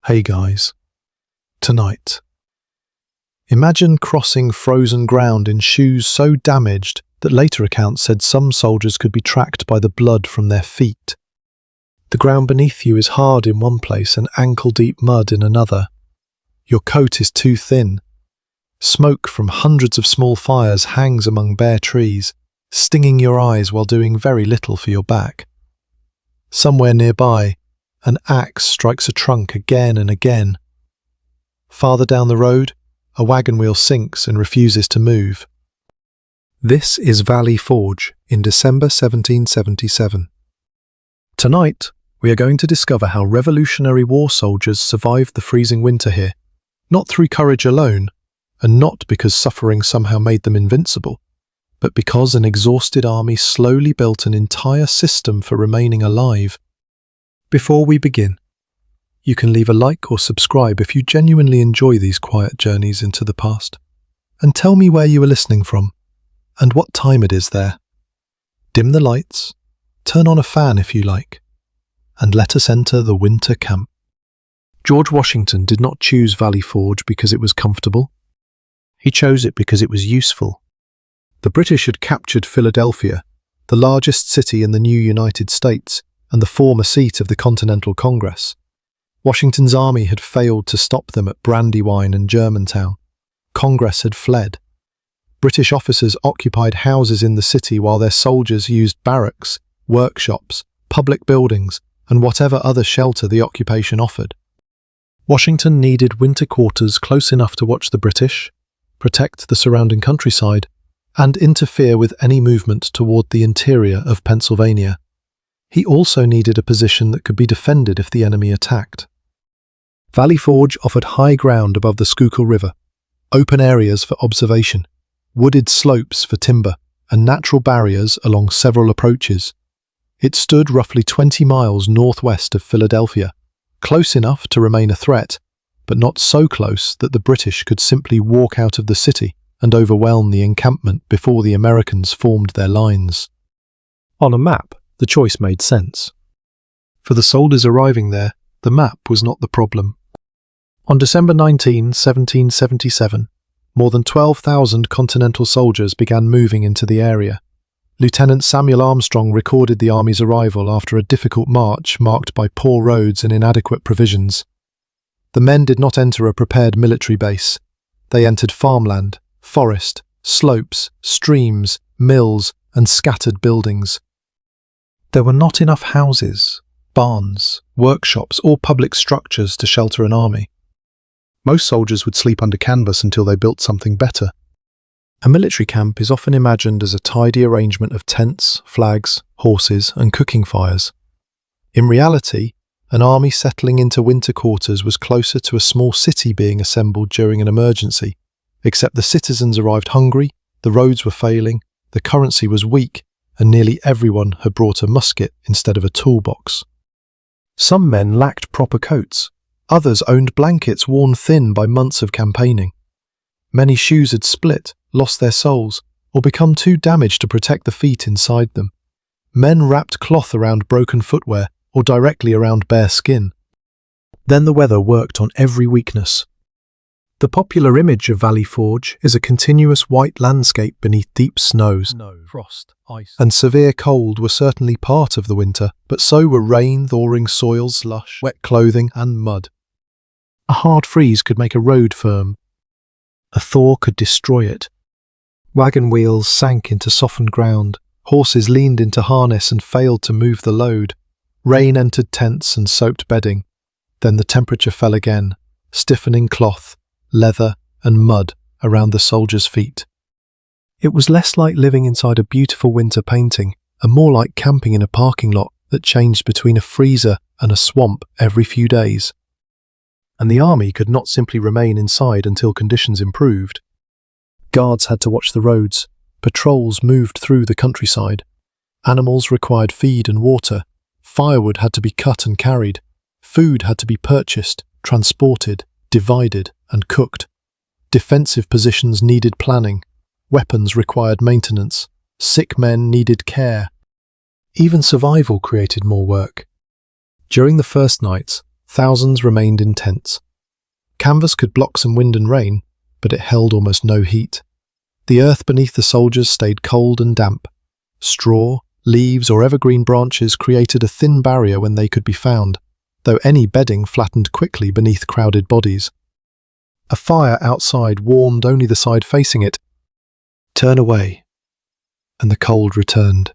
Hey guys, tonight. Imagine crossing frozen ground in shoes so damaged that later accounts said some soldiers could be tracked by the blood from their feet. The ground beneath you is hard in one place and ankle-deep mud in another. Your coat is too thin. Smoke from hundreds of small fires hangs among bare trees, stinging your eyes while doing very little for your back. Somewhere nearby, an axe strikes a trunk again and again. Farther down the road, a wagon wheel sinks and refuses to move. This is Valley Forge in December 1777. Tonight, we are going to discover how Revolutionary War soldiers survived the freezing winter here, not through courage alone, and not because suffering somehow made them invincible, but because an exhausted army slowly built an entire system for remaining alive. Before we begin, you can leave a like or subscribe if you genuinely enjoy these quiet journeys into the past. And tell me where you are listening from, and what time it is there. Dim the lights, turn on a fan if you like, and let us enter the winter camp. George Washington did not choose Valley Forge because it was comfortable. He chose it because it was useful. The British had captured Philadelphia, the largest city in the new United States, and the former seat of the Continental Congress. Washington's army had failed to stop them at Brandywine and Germantown. Congress had fled. British officers occupied houses in the city while their soldiers used barracks, workshops, public buildings, and whatever other shelter the occupation offered. Washington needed winter quarters close enough to watch the British, protect the surrounding countryside, and interfere with any movement toward the interior of Pennsylvania. He also needed a position that could be defended if the enemy attacked. Valley Forge offered high ground above the Schuylkill River, open areas for observation, wooded slopes for timber, and natural barriers along several approaches. It stood roughly 20 miles northwest of Philadelphia, close enough to remain a threat, but not so close that the British could simply walk out of the city and overwhelm the encampment before the Americans formed their lines. On a map, the choice made sense. For the soldiers arriving there, the map was not the problem. On December 19, 1777, more than 12,000 Continental soldiers began moving into the area. Lieutenant Samuel Armstrong recorded the army's arrival after a difficult march marked by poor roads and inadequate provisions. The men did not enter a prepared military base. They entered farmland, forest, slopes, streams, mills, and scattered buildings. There were not enough houses, barns, workshops, or public structures to shelter an army. Most soldiers would sleep under canvas until they built something better. A military camp is often imagined as a tidy arrangement of tents, flags, horses, and cooking fires. In reality, an army settling into winter quarters was closer to a small city being assembled during an emergency, except the citizens arrived hungry, the roads were failing, the currency was weak, and nearly everyone had brought a musket instead of a toolbox. Some men lacked proper coats. Others owned blankets worn thin by months of campaigning. Many shoes had split, lost their soles, or become too damaged to protect the feet inside them. Men wrapped cloth around broken footwear or directly around bare skin. Then the weather worked on every weakness. The popular image of Valley Forge is a continuous white landscape beneath deep snows. Frost, ice, And severe cold were certainly part of the winter, but so were rain, thawing soils, slush, wet clothing, and mud. A hard freeze could make a road firm. A thaw could destroy it. Wagon wheels sank into softened ground. Horses leaned into harness and failed to move the load. Rain entered tents and soaked bedding. Then the temperature fell again, stiffening cloth, leather, and mud around the soldiers' feet. It was less like living inside a beautiful winter painting and more like camping in a parking lot that changed between a freezer and a swamp every few days. And the army could not simply remain inside until conditions improved. Guards had to watch the roads, patrols moved through the countryside, animals required feed and water, firewood had to be cut and carried, food had to be purchased, transported, divided, and cooked. Defensive positions needed planning, weapons required maintenance, sick men needed care. Even survival created more work. During the first nights, Thousands remained in tents. Canvas could block some wind and rain, but it held almost no heat. The earth beneath the soldiers stayed cold and damp. Straw, leaves, or evergreen branches created a thin barrier when they could be found, though any bedding flattened quickly beneath crowded bodies. A fire outside warmed only the side facing it. Turn away, and the cold returned.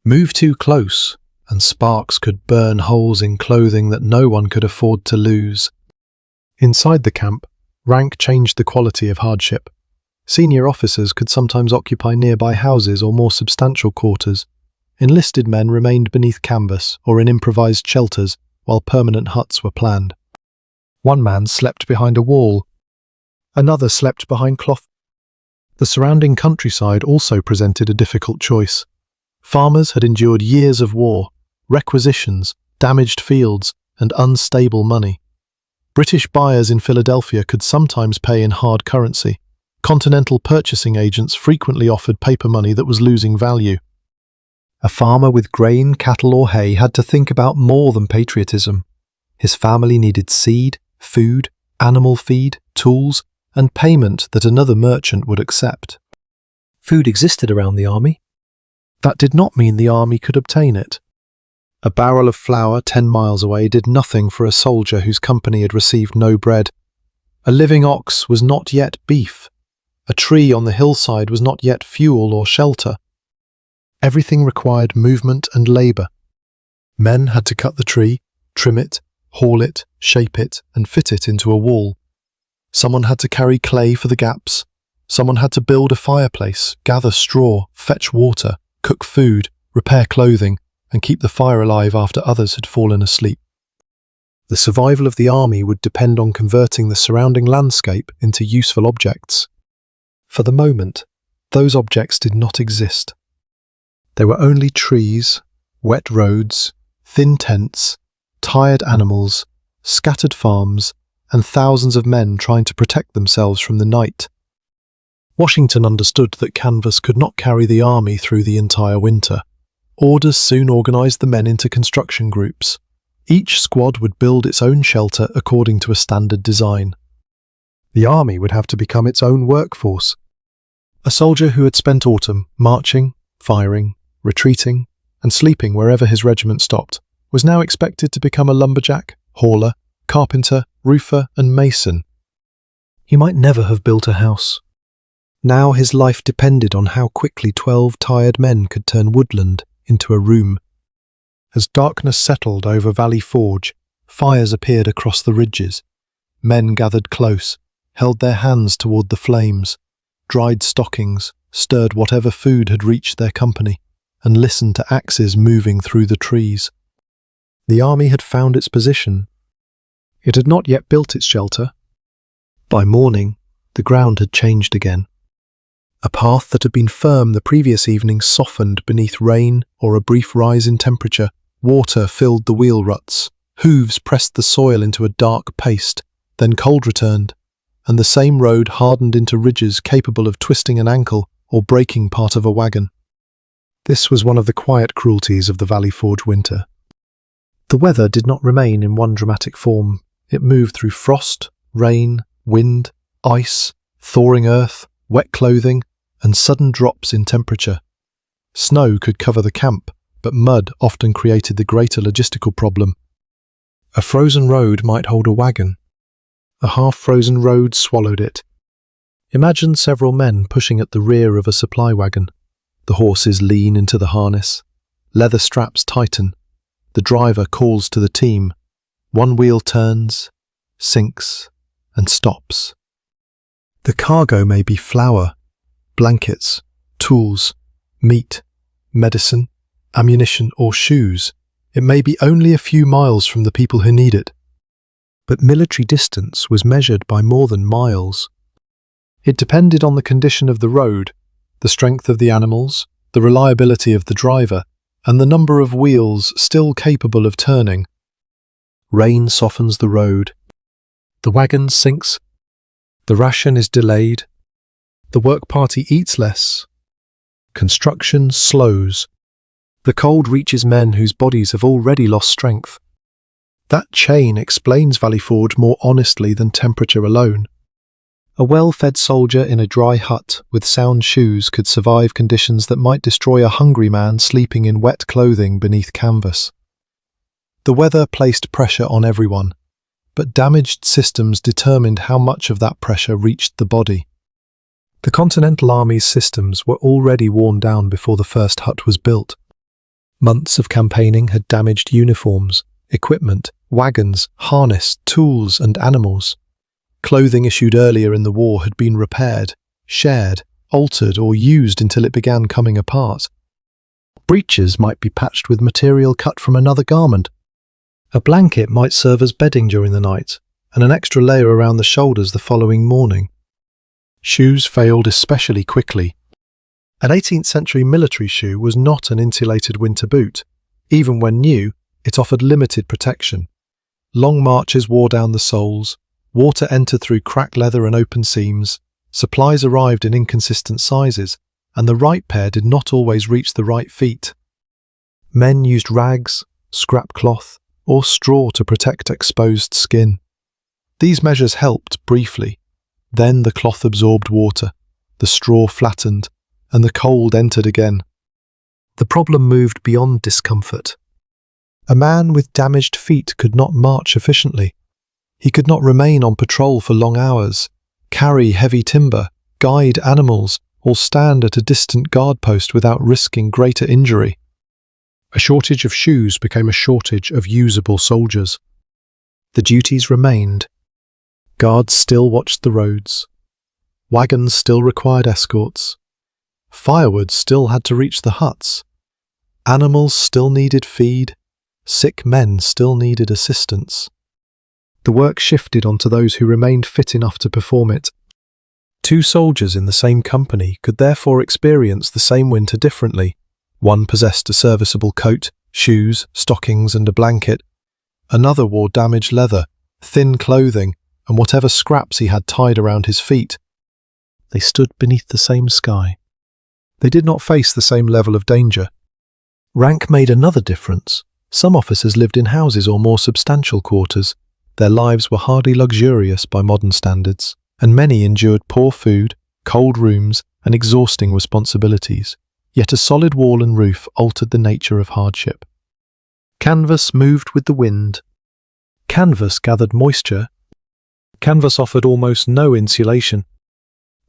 Move too close, and sparks could burn holes in clothing that no one could afford to lose. Inside the camp, rank changed the quality of hardship. Senior officers could sometimes occupy nearby houses or more substantial quarters. Enlisted men remained beneath canvas or in improvised shelters, while permanent huts were planned. One man slept behind a wall. Another slept behind cloth. The surrounding countryside also presented a difficult choice. Farmers had endured years of war, requisitions, damaged fields, and unstable money. British buyers in Philadelphia could sometimes pay in hard currency. Continental purchasing agents frequently offered paper money that was losing value. A farmer with grain, cattle, or hay had to think about more than patriotism. His family needed seed, food, animal feed, tools, and payment that another merchant would accept. Food existed around the army. That did not mean the army could obtain it. A barrel of flour 10 miles away did nothing for a soldier whose company had received no bread. A living ox was not yet beef. A tree on the hillside was not yet fuel or shelter. Everything required movement and labour. Men had to cut the tree, trim it, haul it, shape it, and fit it into a wall. Someone had to carry clay for the gaps. Someone had to build a fireplace, gather straw, fetch water, cook food, repair clothing, and keep the fire alive after others had fallen asleep. The survival of the army would depend on converting the surrounding landscape into useful objects. For the moment, those objects did not exist. There were only trees, wet roads, thin tents, tired animals, scattered farms, and thousands of men trying to protect themselves from the night. Washington understood that canvas could not carry the army through the entire winter. Orders soon organized the men into construction groups. Each squad would build its own shelter according to a standard design. The army would have to become its own workforce. A soldier who had spent autumn marching, firing, retreating, and sleeping wherever his regiment stopped was now expected to become a lumberjack, hauler, carpenter, roofer, and mason. He might never have built a house. Now his life depended on how quickly 12 tired men could turn woodland into a room. As darkness settled over Valley Forge, fires appeared across the ridges. Men gathered close, held their hands toward the flames, dried stockings, stirred whatever food had reached their company, and listened to axes moving through the trees. The army had found its position. It had not yet built its shelter. By morning, the ground had changed again. A path that had been firm the previous evening softened beneath rain or a brief rise in temperature. Water filled the wheel ruts. Hooves pressed the soil into a dark paste. Then cold returned, and the same road hardened into ridges capable of twisting an ankle or breaking part of a wagon. This was one of the quiet cruelties of the Valley Forge winter. The weather did not remain in one dramatic form. It moved through frost, rain, wind, ice, thawing earth, wet clothing, and sudden drops in temperature. Snow could cover the camp, but mud often created the greater logistical problem. A frozen road might hold a wagon. A half-frozen road swallowed it. Imagine several men pushing at the rear of a supply wagon. The horses lean into the harness. Leather straps tighten. The driver calls to the team. One wheel turns, sinks, and stops. The cargo may be flour, blankets, tools, meat, medicine, ammunition, or shoes. It may be only a few miles from the people who need it. But military distance was measured by more than miles. It depended on the condition of the road, the strength of the animals, the reliability of the driver, and the number of wheels still capable of turning. Rain softens the road. The wagon sinks. The ration is delayed. The work party eats less. Construction slows. The cold reaches men whose bodies have already lost strength. That chain explains Valley Forge more honestly than temperature alone. A well-fed soldier in a dry hut with sound shoes could survive conditions that might destroy a hungry man sleeping in wet clothing beneath canvas. The weather placed pressure on everyone, but damaged systems determined how much of that pressure reached the body. The Continental Army's systems were already worn down before the first hut was built. Months of campaigning had damaged uniforms, equipment, wagons, harness, tools, and animals. Clothing issued earlier in the war had been repaired, shared, altered, or used until it began coming apart. Breeches might be patched with material cut from another garment. A blanket might serve as bedding during the night, and an extra layer around the shoulders the following morning. Shoes failed especially quickly. An 18th century military shoe was not an insulated winter boot. Even when new, it offered limited protection. Long marches wore down the soles, water entered through cracked leather and open seams, supplies arrived in inconsistent sizes, and the right pair did not always reach the right feet. Men used rags, scrap cloth, or straw to protect exposed skin. These measures helped briefly. Then the cloth absorbed water, the straw flattened, and the cold entered again. The problem moved beyond discomfort. A man with damaged feet could not march efficiently. He could not remain on patrol for long hours, carry heavy timber, guide animals, or stand at a distant guard post without risking greater injury. A shortage of shoes became a shortage of usable soldiers. The duties remained. Guards still watched the roads. Wagons still required escorts. Firewood still had to reach the huts. Animals still needed feed. Sick men still needed assistance. The work shifted onto those who remained fit enough to perform it. Two soldiers in the same company could therefore experience the same winter differently. One possessed a serviceable coat, shoes, stockings, and a blanket. Another wore damaged leather, thin clothing, and whatever scraps he had tied around his feet. They stood beneath the same sky. They did not face the same level of danger. Rank made another difference. Some officers lived in houses or more substantial quarters. Their lives were hardly luxurious by modern standards, and many endured poor food, cold rooms, and exhausting responsibilities. Yet a solid wall and roof altered the nature of hardship. Canvas moved with the wind. Canvas gathered moisture. Canvas offered almost no insulation.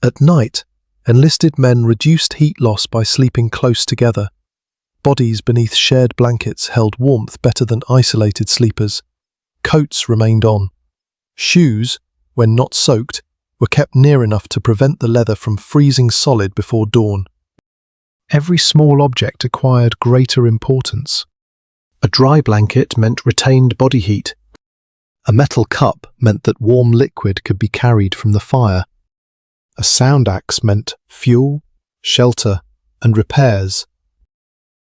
At night, enlisted men reduced heat loss by sleeping close together. Bodies beneath shared blankets held warmth better than isolated sleepers. Coats remained on. Shoes, when not soaked, were kept near enough to prevent the leather from freezing solid before dawn. Every small object acquired greater importance. A dry blanket meant retained body heat. A metal cup meant that warm liquid could be carried from the fire. A sound axe meant fuel, shelter, and repairs.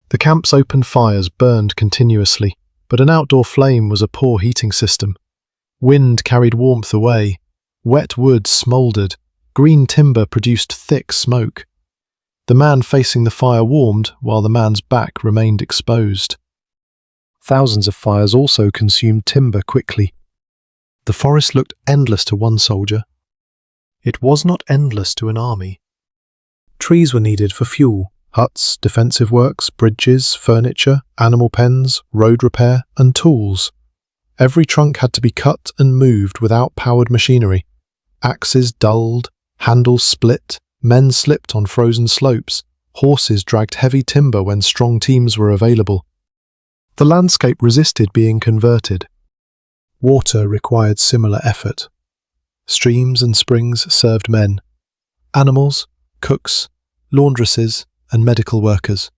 The camp's open fires burned continuously, but an outdoor flame was a poor heating system. Wind carried warmth away. Wet wood smouldered. Green timber produced thick smoke. The man facing the fire warmed, while the man's back remained exposed. Thousands of fires also consumed timber quickly. The forest looked endless to one soldier. It was not endless to an army. Trees were needed for fuel. Huts, defensive works, bridges, furniture, animal pens, road repair, and tools. Every trunk had to be cut and moved without powered machinery. Axes dulled, handles split, men slipped on frozen slopes, horses dragged heavy timber when strong teams were available. The landscape resisted being converted. Water required similar effort. Streams and springs served men. Animals, cooks, laundresses, and medical workers.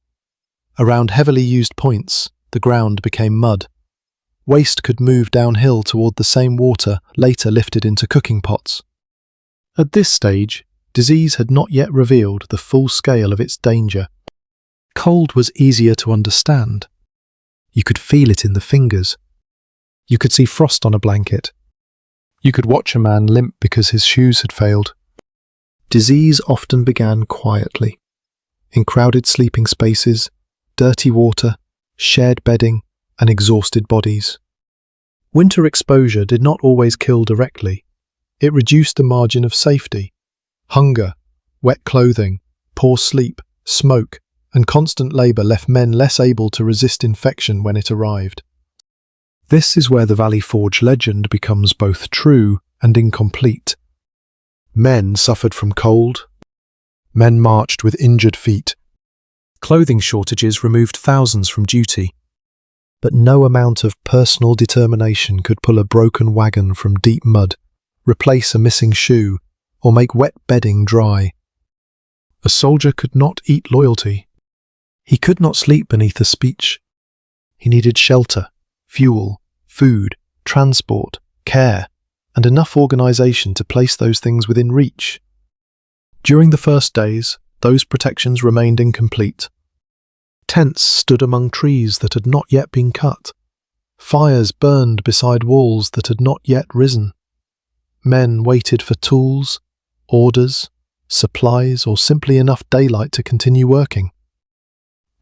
Around heavily used points, the ground became mud. Waste could move downhill toward the same water later lifted into cooking pots. At this stage, disease had not yet revealed the full scale of its danger. Cold was easier to understand. You could feel it in the fingers. You could see frost on a blanket. You could watch a man limp because his shoes had failed. Disease often began quietly. In crowded sleeping spaces, dirty water, shared bedding, and exhausted bodies. Winter exposure did not always kill directly. It reduced the margin of safety. Hunger, wet clothing, poor sleep, smoke, and constant labour left men less able to resist infection when it arrived. This is where the Valley Forge legend becomes both true and incomplete. Men suffered from cold. Men marched with injured feet. Clothing shortages removed thousands from duty. But no amount of personal determination could pull a broken wagon from deep mud, replace a missing shoe, or make wet bedding dry. A soldier could not eat loyalty. He could not sleep beneath a speech. He needed shelter, fuel, food, transport, care, and enough organisation to place those things within reach. During the first days, those protections remained incomplete. Tents stood among trees that had not yet been cut. Fires burned beside walls that had not yet risen. Men waited for tools, orders, supplies, or simply enough daylight to continue working.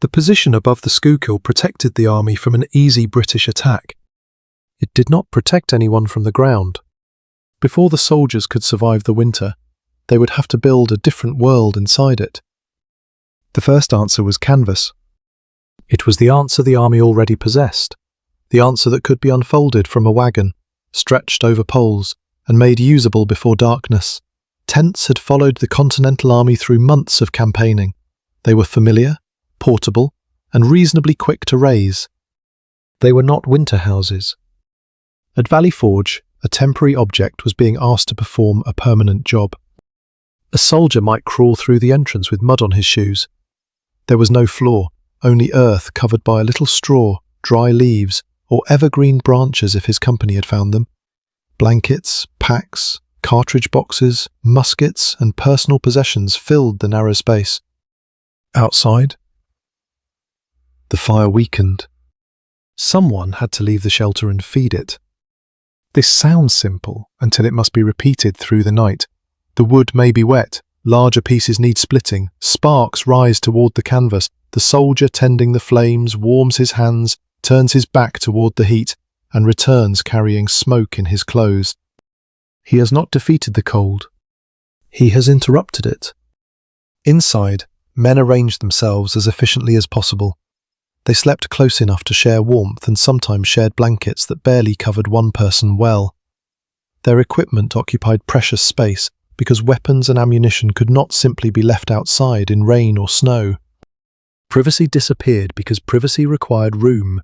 The position above the Schuylkill protected the army from an easy British attack. It did not protect anyone from the ground. Before the soldiers could survive the winter, they would have to build a different world inside it. The first answer was canvas. It was the answer the army already possessed, the answer that could be unfolded from a wagon, stretched over poles, and made usable before darkness. Tents had followed the Continental Army through months of campaigning. They were familiar, portable, and reasonably quick to raise. They were not winter houses. At Valley Forge, a temporary object was being asked to perform a permanent job. A soldier might crawl through the entrance with mud on his shoes. There was no floor, only earth covered by a little straw, dry leaves, or evergreen branches if his company had found them. Blankets, packs, cartridge boxes, muskets, and personal possessions filled the narrow space. Outside, the fire weakened. Someone had to leave the shelter and feed it. This sounds simple until it must be repeated through the night. The wood may be wet, larger pieces need splitting, sparks rise toward the canvas. The soldier tending the flames warms his hands, turns his back toward the heat, and returns carrying smoke in his clothes. He has not defeated the cold. He has interrupted it. Inside, men arranged themselves as efficiently as possible. They slept close enough to share warmth and sometimes shared blankets that barely covered one person well. Their equipment occupied precious space because weapons and ammunition could not simply be left outside in rain or snow. Privacy disappeared because privacy required room.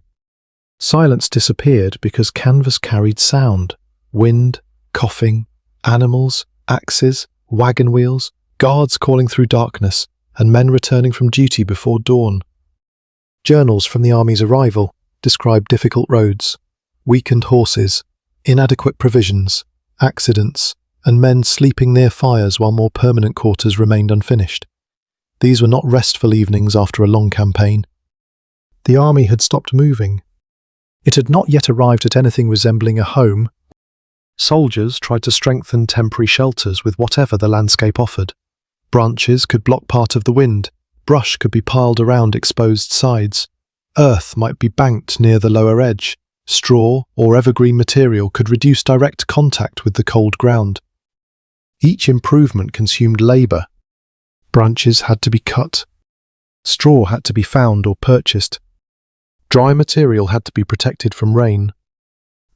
Silence disappeared because canvas carried sound, wind, coughing, animals, axes, wagon wheels, guards calling through darkness, and men returning from duty before dawn. Journals from the army's arrival described difficult roads, weakened horses, inadequate provisions, accidents, and men sleeping near fires while more permanent quarters remained unfinished. These were not restful evenings after a long campaign. The army had stopped moving. It had not yet arrived at anything resembling a home. Soldiers tried to strengthen temporary shelters with whatever the landscape offered. Branches could block part of the wind, brush could be piled around exposed sides, earth might be banked near the lower edge, straw or evergreen material could reduce direct contact with the cold ground. Each improvement consumed labour. Branches had to be cut. Straw had to be found or purchased. Dry material had to be protected from rain.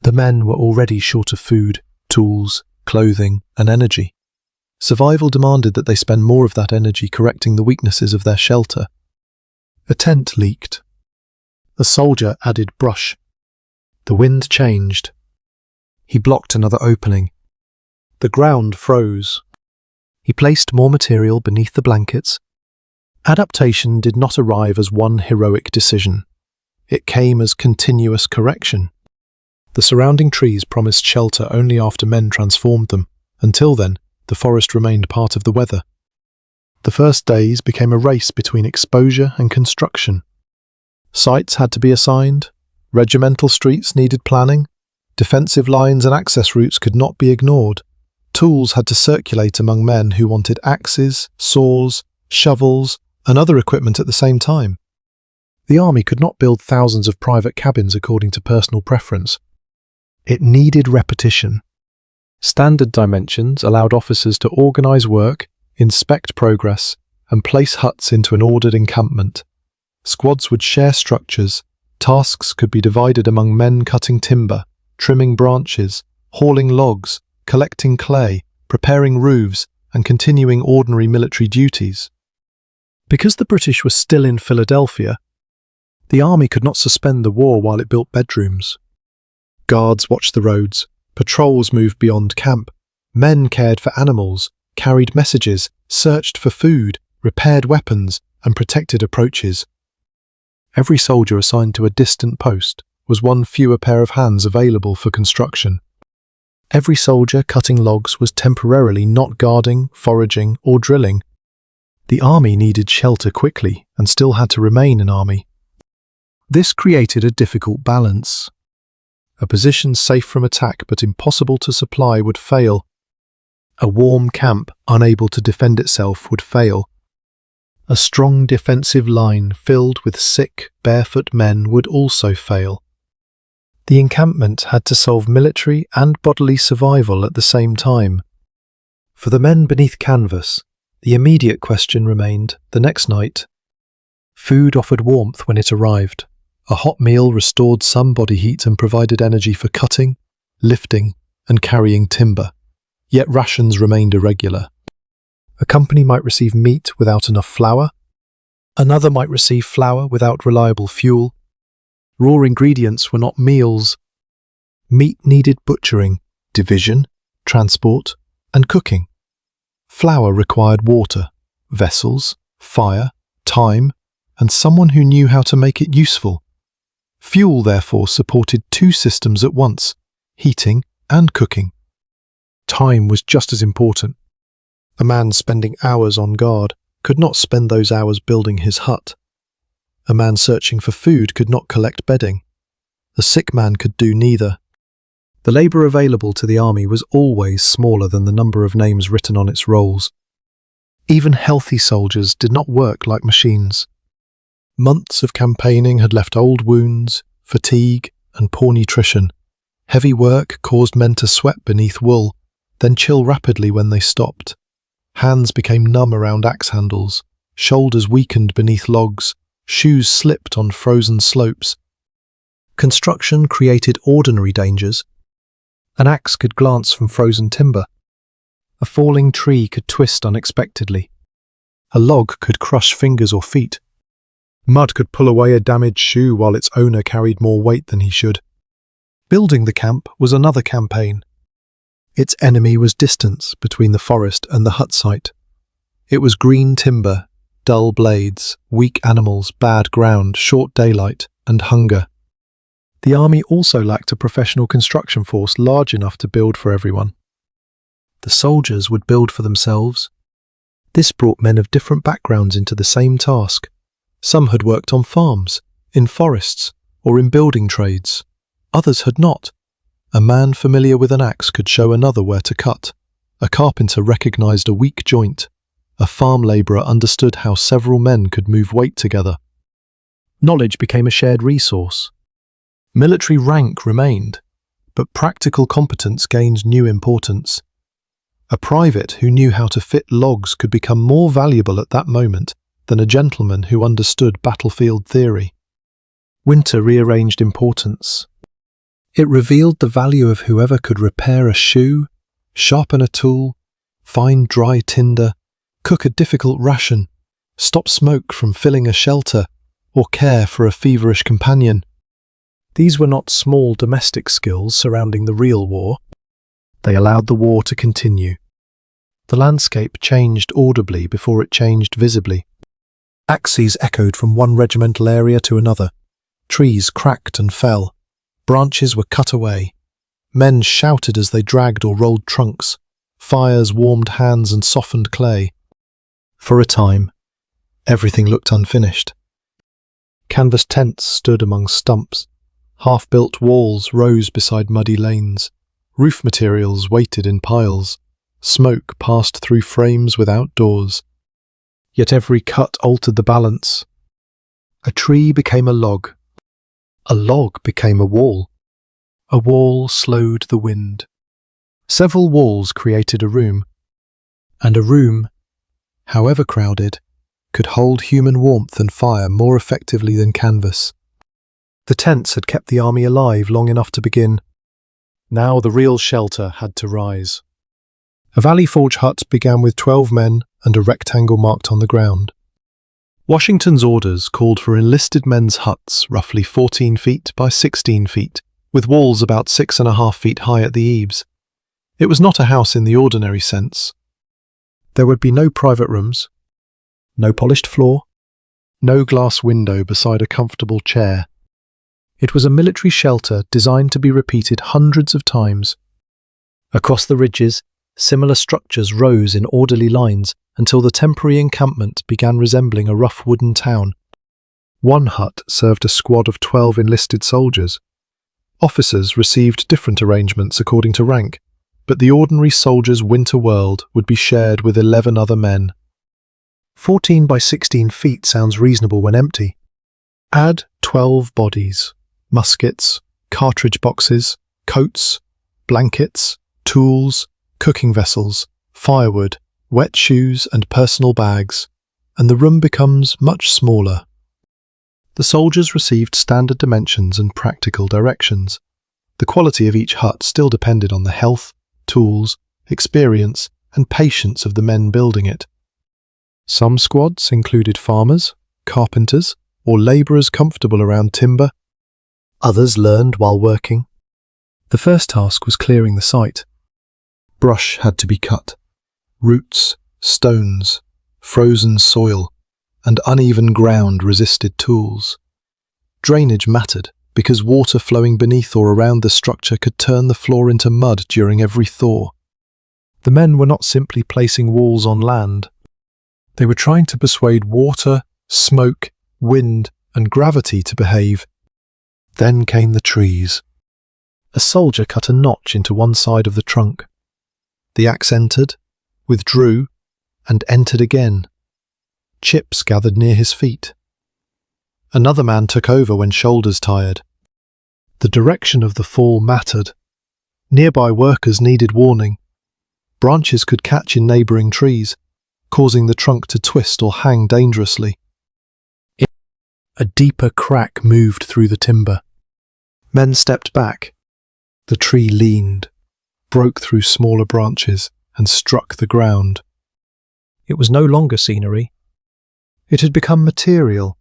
The men were already short of food, tools, clothing, and energy. Survival demanded that they spend more of that energy correcting the weaknesses of their shelter. A tent leaked. A soldier added brush. The wind changed. He blocked another opening. The ground froze. He placed more material beneath the blankets. Adaptation did not arrive as one heroic decision. It came as continuous correction. The surrounding trees promised shelter only after men transformed them. Until then, the forest remained part of the weather. The first days became a race between exposure and construction. Sites had to be assigned, regimental streets needed planning, defensive lines and access routes could not be ignored. Tools had to circulate among men who wanted axes, saws, shovels, and other equipment at the same time. The army could not build thousands of private cabins according to personal preference. It needed repetition. Standard dimensions allowed officers to organize work, inspect progress, and place huts into an ordered encampment. Squads would share structures. Tasks could be divided among men cutting timber, trimming branches, hauling logs, collecting clay, preparing roofs, and continuing ordinary military duties. Because the British were still in Philadelphia, the army could not suspend the war while it built bedrooms. Guards watched the roads, patrols moved beyond camp, men cared for animals, carried messages, searched for food, repaired weapons, and protected approaches. Every soldier assigned to a distant post was one fewer pair of hands available for construction. Every soldier cutting logs was temporarily not guarding, foraging, or drilling. The army needed shelter quickly and still had to remain an army. This created a difficult balance. A position safe from attack but impossible to supply would fail. A warm camp unable to defend itself would fail. A strong defensive line filled with sick, barefoot men would also fail. The encampment had to solve military and bodily survival at the same time. For the men beneath canvas, the immediate question remained the next night. Food offered warmth when it arrived. A hot meal restored some body heat and provided energy for cutting, lifting, and carrying timber. Yet rations remained irregular. A company might receive meat without enough flour. Another might receive flour without reliable fuel. Raw ingredients were not meals. Meat needed butchering, division, transport, and cooking. Flour required water, vessels, fire, time, and someone who knew how to make it useful. Fuel, therefore, supported two systems at once, heating and cooking. Time was just as important. A man spending hours on guard could not spend those hours building his hut. A man searching for food could not collect bedding. The sick man could do neither. The labour available to the army was always smaller than the number of names written on its rolls. Even healthy soldiers did not work like machines. Months of campaigning had left old wounds, fatigue, and poor nutrition. Heavy work caused men to sweat beneath wool, then chill rapidly when they stopped. Hands became numb around axe handles, shoulders weakened beneath logs, shoes slipped on frozen slopes. Construction created ordinary dangers. An axe could glance from frozen timber. A falling tree could twist unexpectedly. A log could crush fingers or feet. Mud could pull away a damaged shoe while its owner carried more weight than he should. Building the camp was another campaign. Its enemy was distance between the forest and the hut site. It was green timber, dull blades, weak animals, bad ground, short daylight, and hunger. The army also lacked a professional construction force large enough to build for everyone. The soldiers would build for themselves. This brought men of different backgrounds into the same task. Some had worked on farms, in forests, or in building trades. Others had not. A man familiar with an axe could show another where to cut. A carpenter recognized a weak joint. A farm laborer understood how several men could move weight together. Knowledge became a shared resource. Military rank remained, but practical competence gained new importance. A private who knew how to fit logs could become more valuable at that moment than a gentleman who understood battlefield theory. Winter rearranged importance. It revealed the value of whoever could repair a shoe, sharpen a tool, find dry tinder, cook a difficult ration, stop smoke from filling a shelter, or care for a feverish companion. These were not small domestic skills surrounding the real war. They allowed the war to continue. The landscape changed audibly before it changed visibly. Axes echoed from one regimental area to another. Trees cracked and fell. Branches were cut away. Men shouted as they dragged or rolled trunks. Fires warmed hands and softened clay. For a time, everything looked unfinished. Canvas tents stood among stumps. Half-built walls rose beside muddy lanes. Roof materials waited in piles. Smoke passed through frames without doors. Yet every cut altered the balance. A tree became a log. A log became a wall. A wall slowed the wind. Several walls created a room, and a room, however crowded, could hold human warmth and fire more effectively than canvas. The tents had kept the army alive long enough to begin. Now the real shelter had to rise. A Valley Forge hut began with 12 men and a rectangle marked on the ground. Washington's orders called for enlisted men's huts roughly 14 feet by 16 feet, with walls about 6.5 feet high at the eaves. It was not a house in the ordinary sense. There would be no private rooms, no polished floor, no glass window beside a comfortable chair. It was a military shelter designed to be repeated hundreds of times. Across the ridges, similar structures rose in orderly lines until the temporary encampment began resembling a rough wooden town. One hut served a squad of 12 enlisted soldiers. Officers received different arrangements according to rank, but the ordinary soldier's winter world would be shared with 11 other men. 14 by 16 feet sounds reasonable when empty. Add 12 bodies, muskets, cartridge boxes, coats, blankets, tools, cooking vessels, firewood, wet shoes and personal bags, and the room becomes much smaller. The soldiers received standard dimensions and practical directions. The quality of each hut still depended on the health, tools, experience, and patience of the men building it. Some squads included farmers, carpenters, or labourers comfortable around timber. Others learned while working. The first task was clearing the site. Brush had to be cut. Roots, stones, frozen soil, and uneven ground resisted tools. Drainage mattered because water flowing beneath or around the structure could turn the floor into mud during every thaw. The men were not simply placing walls on land. They were trying to persuade water, smoke, wind, and gravity to behave. Then came the trees. A soldier cut a notch into one side of the trunk. The axe entered, withdrew, and entered again. Chips gathered near his feet. Another man took over when shoulders tired. The direction of the fall mattered. Nearby workers needed warning. Branches could catch in neighbouring trees, causing the trunk to twist or hang dangerously. A deeper crack moved through the timber. Men stepped back. The tree leaned, broke through smaller branches, and struck the ground. It was no longer scenery. It had become material.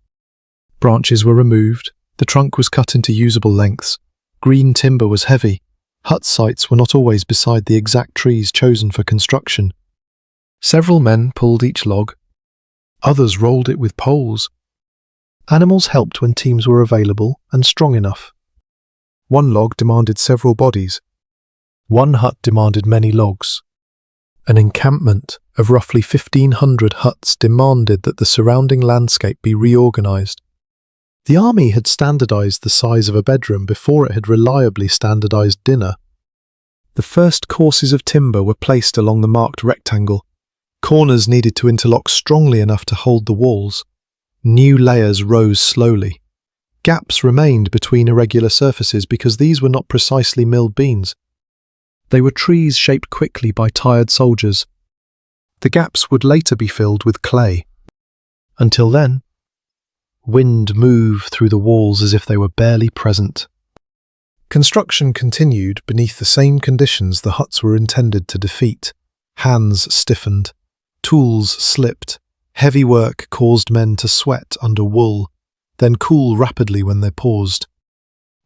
Branches were removed, the trunk was cut into usable lengths, green timber was heavy, hut sites were not always beside the exact trees chosen for construction. Several men pulled each log, others rolled it with poles. Animals helped when teams were available and strong enough. One log demanded several bodies. One hut demanded many logs. An encampment of roughly 1,500 huts demanded that the surrounding landscape be reorganized. The army had standardized the size of a bedroom before it had reliably standardized dinner. The first courses of timber were placed along the marked rectangle. Corners needed to interlock strongly enough to hold the walls. New layers rose slowly. Gaps remained between irregular surfaces because these were not precisely milled beams. They were trees shaped quickly by tired soldiers. The gaps would later be filled with clay. Until then, wind moved through the walls as if they were barely present. Construction continued beneath the same conditions the huts were intended to defeat. Hands stiffened. Tools slipped. Heavy work caused men to sweat under wool, then cool rapidly when they paused.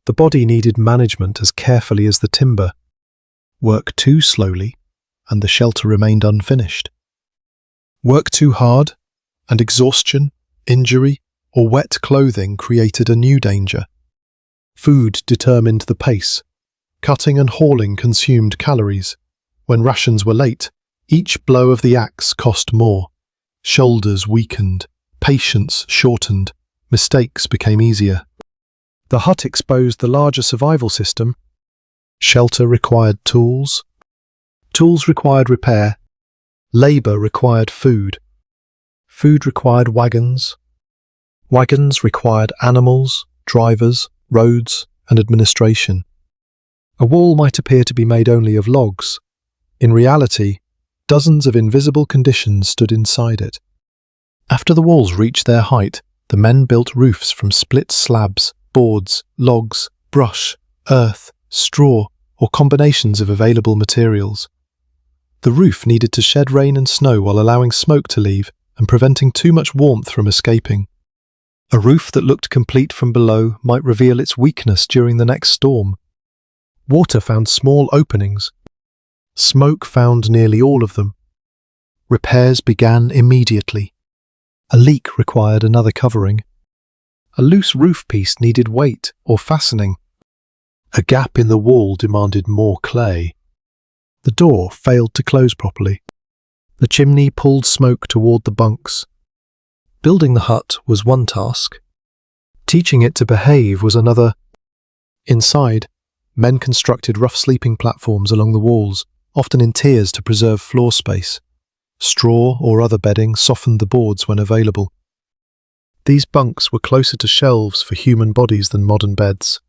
The body needed management as carefully as the timber. Work too slowly, and the shelter remained unfinished. Work too hard, and exhaustion, injury, or wet clothing created a new danger. Food determined the pace. Cutting and hauling consumed calories. When rations were late, each blow of the axe cost more. Shoulders weakened, patience shortened, mistakes became easier. The hut exposed the larger survival system. Shelter required tools. Tools required repair. Labour required food. Food required wagons. Wagons required animals, drivers, roads, and administration. A wall might appear to be made only of logs. In reality, dozens of invisible conditions stood inside it. After the walls reached their height, the men built roofs from split slabs, boards, logs, brush, earth, straw, or combinations of available materials. The roof needed to shed rain and snow while allowing smoke to leave and preventing too much warmth from escaping. A roof that looked complete from below might reveal its weakness during the next storm. Water found small openings. Smoke found nearly all of them. Repairs began immediately. A leak required another covering. A loose roof piece needed weight or fastening. A gap in the wall demanded more clay. The door failed to close properly. The chimney pulled smoke toward the bunks. Building the hut was one task. Teaching it to behave was another. Inside, men constructed rough sleeping platforms along the walls, often in tiers to preserve floor space. Straw or other bedding softened the boards when available. These bunks were closer to shelves for human bodies than modern beds.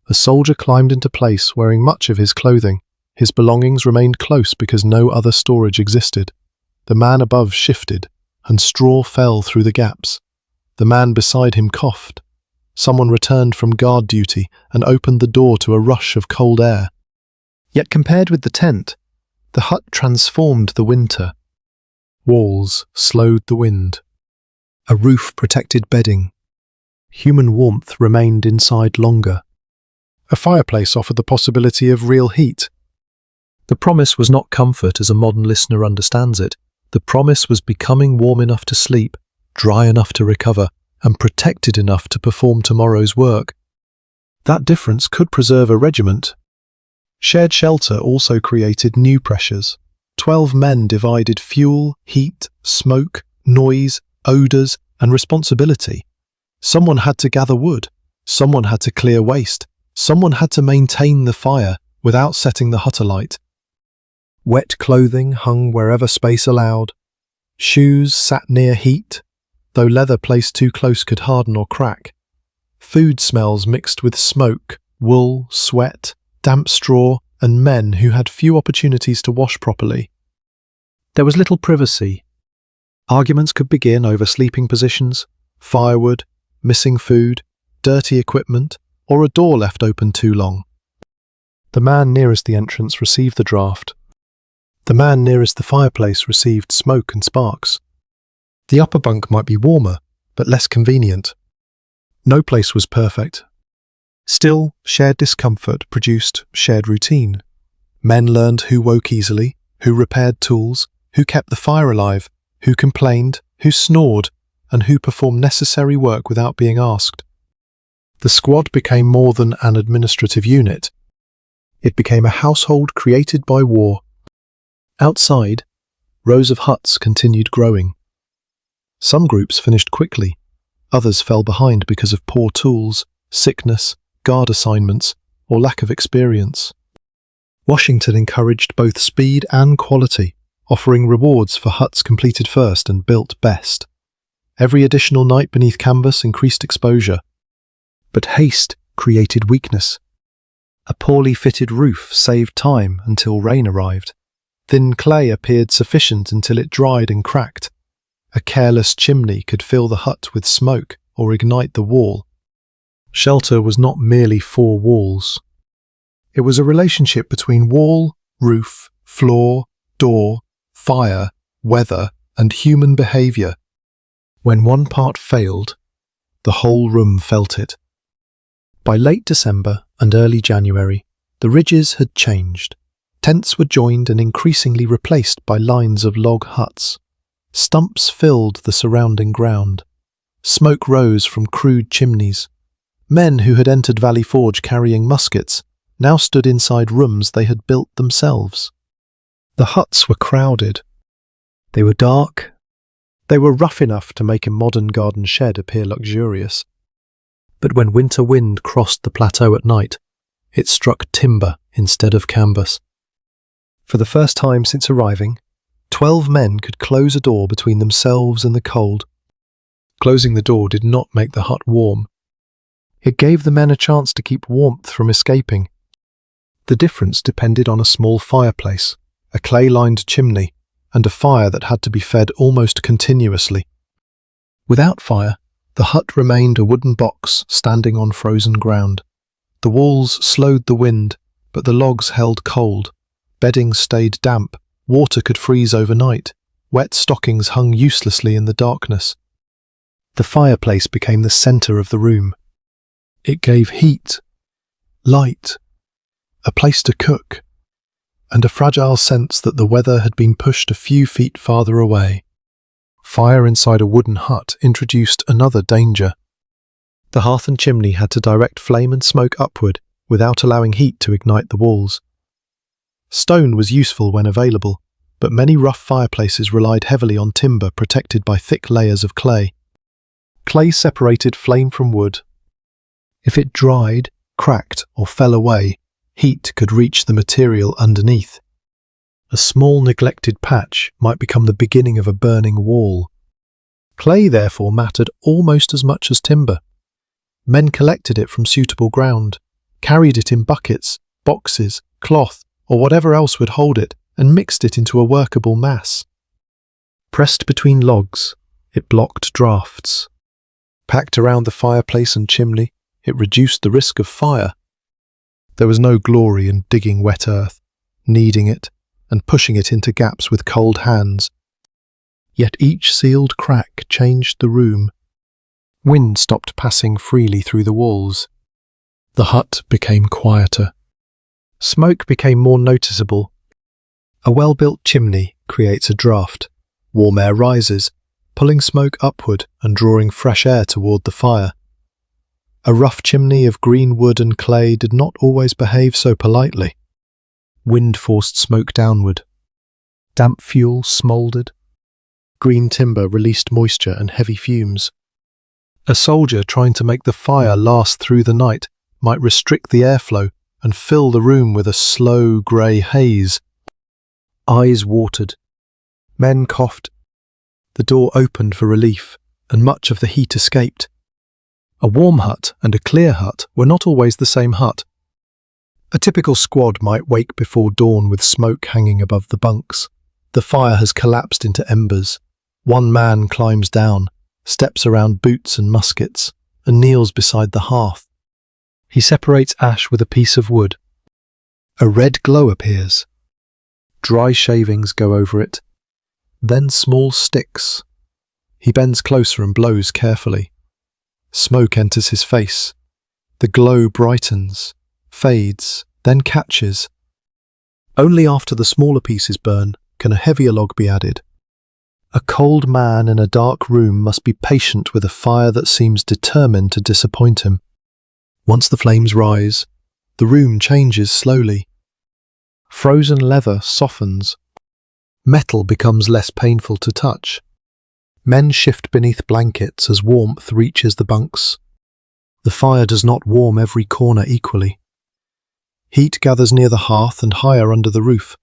A soldier climbed into place wearing much of his clothing. His belongings remained close because no other storage existed. The man above shifted, and straw fell through the gaps. The man beside him coughed. Someone returned from guard duty and opened the door to a rush of cold air. Yet compared with the tent, the hut transformed the winter. Walls slowed the wind. A roof protected bedding. Human warmth remained inside longer. A fireplace offered the possibility of real heat. The promise was not comfort as a modern listener understands it. The promise was becoming warm enough to sleep, dry enough to recover, and protected enough to perform tomorrow's work. That difference could preserve a regiment. Shared shelter also created new pressures. 12 men divided fuel, heat, smoke, noise, odours, and responsibility. Someone had to gather wood. Someone had to clear waste. Someone had to maintain the fire without setting the hut alight. Wet clothing hung wherever space allowed. Shoes sat near heat, though leather placed too close could harden or crack. Food smells mixed with smoke, wool, sweat, damp straw, and men who had few opportunities to wash properly. There was little privacy. Arguments could begin over sleeping positions, firewood, missing food, dirty equipment, or a door left open too long. The man nearest the entrance received the draft. The man nearest the fireplace received smoke and sparks. The upper bunk might be warmer, but less convenient. No place was perfect. Still, shared discomfort produced shared routine. Men learned who woke easily, who repaired tools, who kept the fire alive, who complained, who snored, and who performed necessary work without being asked. The squad became more than an administrative unit. It became a household created by war. Outside, rows of huts continued growing. Some groups finished quickly, others fell behind because of poor tools, sickness, guard assignments, or lack of experience. Washington encouraged both speed and quality, offering rewards for huts completed first and built best. Every additional night beneath canvas increased exposure. But haste created weakness. A poorly fitted roof saved time until rain arrived. Thin clay appeared sufficient until it dried and cracked. A careless chimney could fill the hut with smoke or ignite the wall. Shelter was not merely four walls. It was a relationship between wall, roof, floor, door, fire, weather, and human behaviour. When one part failed, the whole room felt it. By late December and early January, the ridges had changed. Tents were joined and increasingly replaced by lines of log huts. Stumps filled the surrounding ground. Smoke rose from crude chimneys. Men who had entered Valley Forge carrying muskets now stood inside rooms they had built themselves. The huts were crowded. They were dark. They were rough enough to make a modern garden shed appear luxurious. But when winter wind crossed the plateau at night, it struck timber instead of canvas. For the first time since arriving, 12 men could close a door between themselves and the cold. Closing the door did not make the hut warm. It gave the men a chance to keep warmth from escaping. The difference depended on a small fireplace, a clay-lined chimney, and a fire that had to be fed almost continuously. Without fire, the hut remained a wooden box standing on frozen ground. The walls slowed the wind, but the logs held cold. Bedding stayed damp, water could freeze overnight, wet stockings hung uselessly in the darkness. The fireplace became the center of the room. It gave heat, light, a place to cook, and a fragile sense that the weather had been pushed a few feet farther away. Fire inside a wooden hut introduced another danger. The hearth and chimney had to direct flame and smoke upward without allowing heat to ignite the walls. Stone was useful when available, but many rough fireplaces relied heavily on timber protected by thick layers of clay. Clay separated flame from wood. If it dried, cracked, or fell away, heat could reach the material underneath. A small neglected patch might become the beginning of a burning wall. Clay therefore mattered almost as much as timber. Men collected it from suitable ground, carried it in buckets, boxes, cloth, or whatever else would hold it, and mixed it into a workable mass. Pressed between logs, it blocked drafts. Packed around the fireplace and chimney, it reduced the risk of fire. There was no glory in digging wet earth, kneading it, and pushing it into gaps with cold hands. Yet each sealed crack changed the room. Wind stopped passing freely through the walls. The hut became quieter. Smoke became more noticeable. A well-built chimney creates a draft. Warm air rises, pulling smoke upward and drawing fresh air toward the fire. A rough chimney of green wood and clay did not always behave so politely. Wind forced smoke downward. Damp fuel smouldered. Green timber released moisture and heavy fumes. A soldier trying to make the fire last through the night might restrict the airflow and fill the room with a slow grey haze. Eyes watered. Men coughed. The door opened for relief, and much of the heat escaped. A warm hut and a clear hut were not always the same hut. A typical squad might wake before dawn with smoke hanging above the bunks. The fire has collapsed into embers. One man climbs down, steps around boots and muskets, and kneels beside the hearth. He separates ash with a piece of wood. A red glow appears. Dry shavings go over it, then small sticks. He bends closer and blows carefully. Smoke enters his face. The glow brightens, fades, then catches. Only after the smaller pieces burn can a heavier log be added. A cold man in a dark room must be patient with a fire that seems determined to disappoint him. Once the flames rise, the room changes slowly. Frozen leather softens. Metal becomes less painful to touch. Men shift beneath blankets as warmth reaches the bunks. The fire does not warm every corner equally. Heat gathers near the hearth and higher under the roof.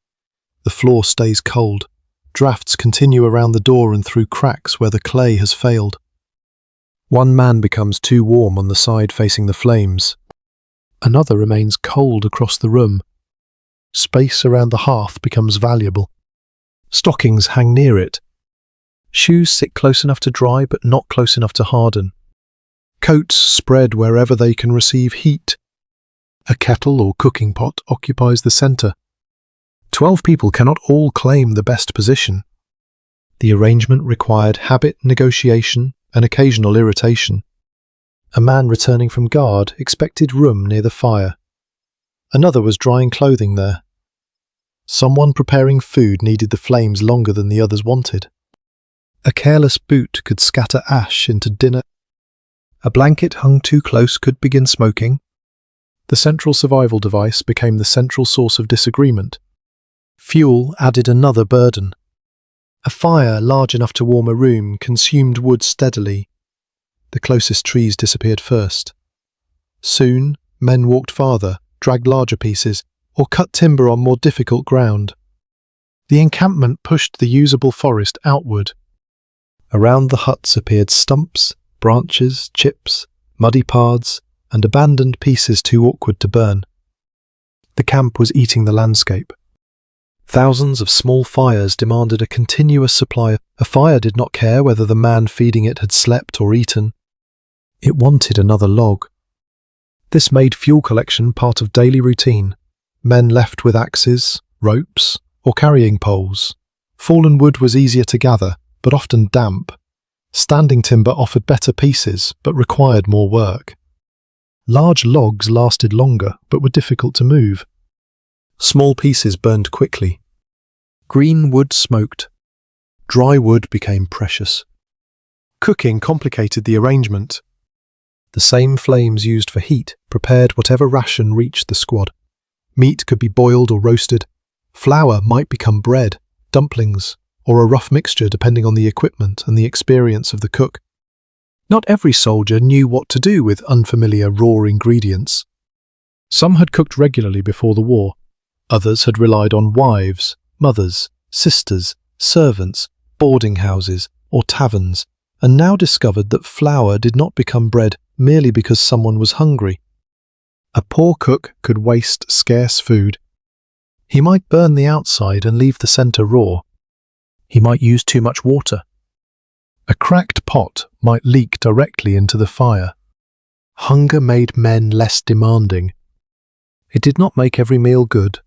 The floor stays cold. Drafts continue around the door and through cracks where the clay has failed. One man becomes too warm on the side facing the flames. Another remains cold across the room. Space around the hearth becomes valuable. Stockings hang near it. Shoes sit close enough to dry but not close enough to harden. Coats spread wherever they can receive heat. A kettle or cooking pot occupies the center. 12 people cannot all claim the best position. The arrangement required habit, negotiation, and occasional irritation. A man returning from guard expected room near the fire. Another was drying clothing there. Someone preparing food needed the flames longer than the others wanted. A careless boot could scatter ash into dinner. A blanket hung too close could begin smoking. The central survival device became the central source of disagreement. Fuel added another burden. A fire large enough to warm a room consumed wood steadily. The closest trees disappeared first. Soon, men walked farther, dragged larger pieces, or cut timber on more difficult ground. The encampment pushed the usable forest outward. Around the huts appeared stumps, branches, chips, muddy paths, and abandoned pieces too awkward to burn. The camp was eating the landscape. Thousands of small fires demanded a continuous supply. A fire did not care whether the man feeding it had slept or eaten. It wanted another log. This made fuel collection part of daily routine. Men left with axes, ropes, or carrying poles. Fallen wood was easier to gather, but often damp. Standing timber offered better pieces, but required more work. Large logs lasted longer, but were difficult to move. Small pieces burned quickly. Green wood smoked. Dry wood became precious. Cooking complicated the arrangement. The same flames used for heat prepared whatever ration reached the squad. Meat could be boiled or roasted. Flour might become bread, dumplings, or a rough mixture depending on the equipment and the experience of the cook. Not every soldier knew what to do with unfamiliar raw ingredients. Some had cooked regularly before the war. Others had relied on wives, mothers, sisters, servants, boarding houses, or taverns, and now discovered that flour did not become bread merely because someone was hungry. A poor cook could waste scarce food. He might burn the outside and leave the center raw. He might use too much water. A cracked pot might leak directly into the fire. Hunger made men less demanding. It did not make every meal good.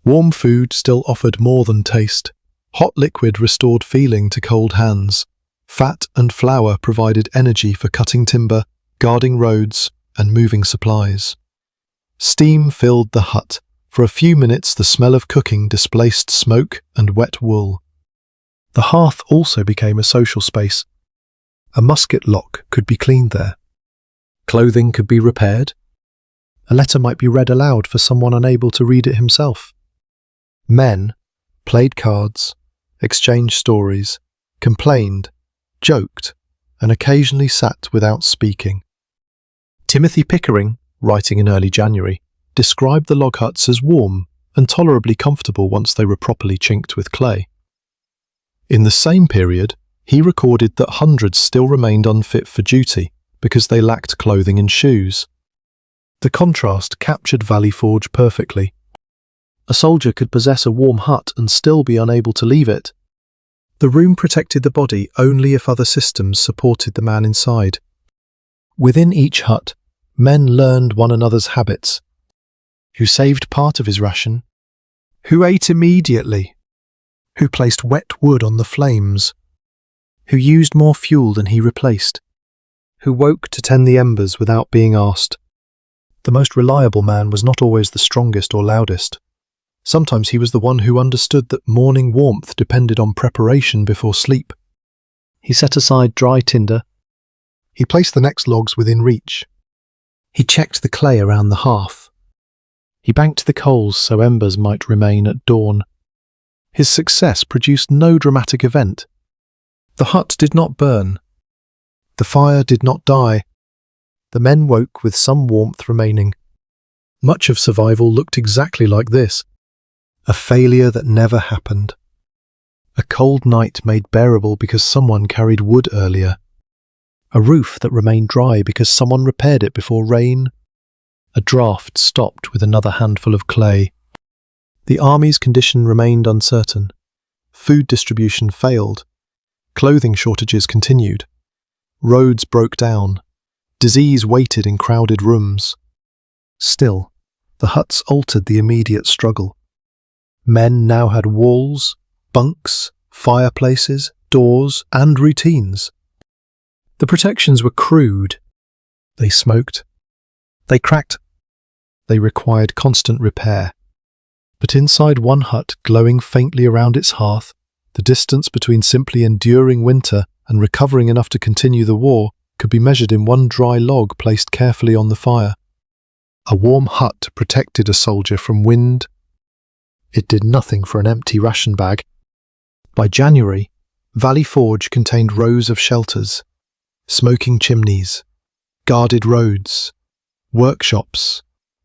Warm food still offered more than taste. Hot liquid restored feeling to cold hands. Fat and flour provided energy for cutting timber, guarding roads, and moving supplies. Steam filled the hut. For a few minutes the smell of cooking displaced smoke and wet wool. The hearth also became a social space. A musket lock could be cleaned there. Clothing could be repaired. A letter might be read aloud for someone unable to read it himself. Men played cards, exchanged stories, complained, joked, and occasionally sat without speaking. Timothy Pickering, writing in early January, described the log huts as warm and tolerably comfortable once they were properly chinked with clay. In the same period, he recorded that hundreds still remained unfit for duty because they lacked clothing and shoes. The contrast captured Valley Forge perfectly. A soldier could possess a warm hut and still be unable to leave it. The room protected the body only if other systems supported the man inside. Within each hut, men learned one another's habits. Who saved part of his ration? Who ate immediately? Who placed wet wood on the flames? Who used more fuel than he replaced? Who woke to tend the embers without being asked? The most reliable man was not always the strongest or loudest. Sometimes he was the one who understood that morning warmth depended on preparation before sleep. He set aside dry tinder. He placed the next logs within reach. He checked the clay around the hearth. He banked the coals so embers might remain at dawn. His success produced no dramatic event. The hut did not burn. The fire did not die. The men woke with some warmth remaining. Much of survival looked exactly like this. A failure that never happened. A cold night made bearable because someone carried wood earlier. A roof that remained dry because someone repaired it before rain. A draft stopped with another handful of clay. The army's condition remained uncertain. Food distribution failed. Clothing shortages continued. Roads broke down. Disease waited in crowded rooms. Still, the huts altered the immediate struggle. Men now had walls, bunks, fireplaces, doors, and routines. The protections were crude. They smoked. They cracked. They required constant repair. But inside one hut, glowing faintly around its hearth, the distance between simply enduring winter and recovering enough to continue the war could be measured in one dry log placed carefully on the fire. A warm hut protected a soldier from wind. It did nothing for an empty ration bag. By January, Valley Forge contained rows of shelters, smoking chimneys, guarded roads, workshops,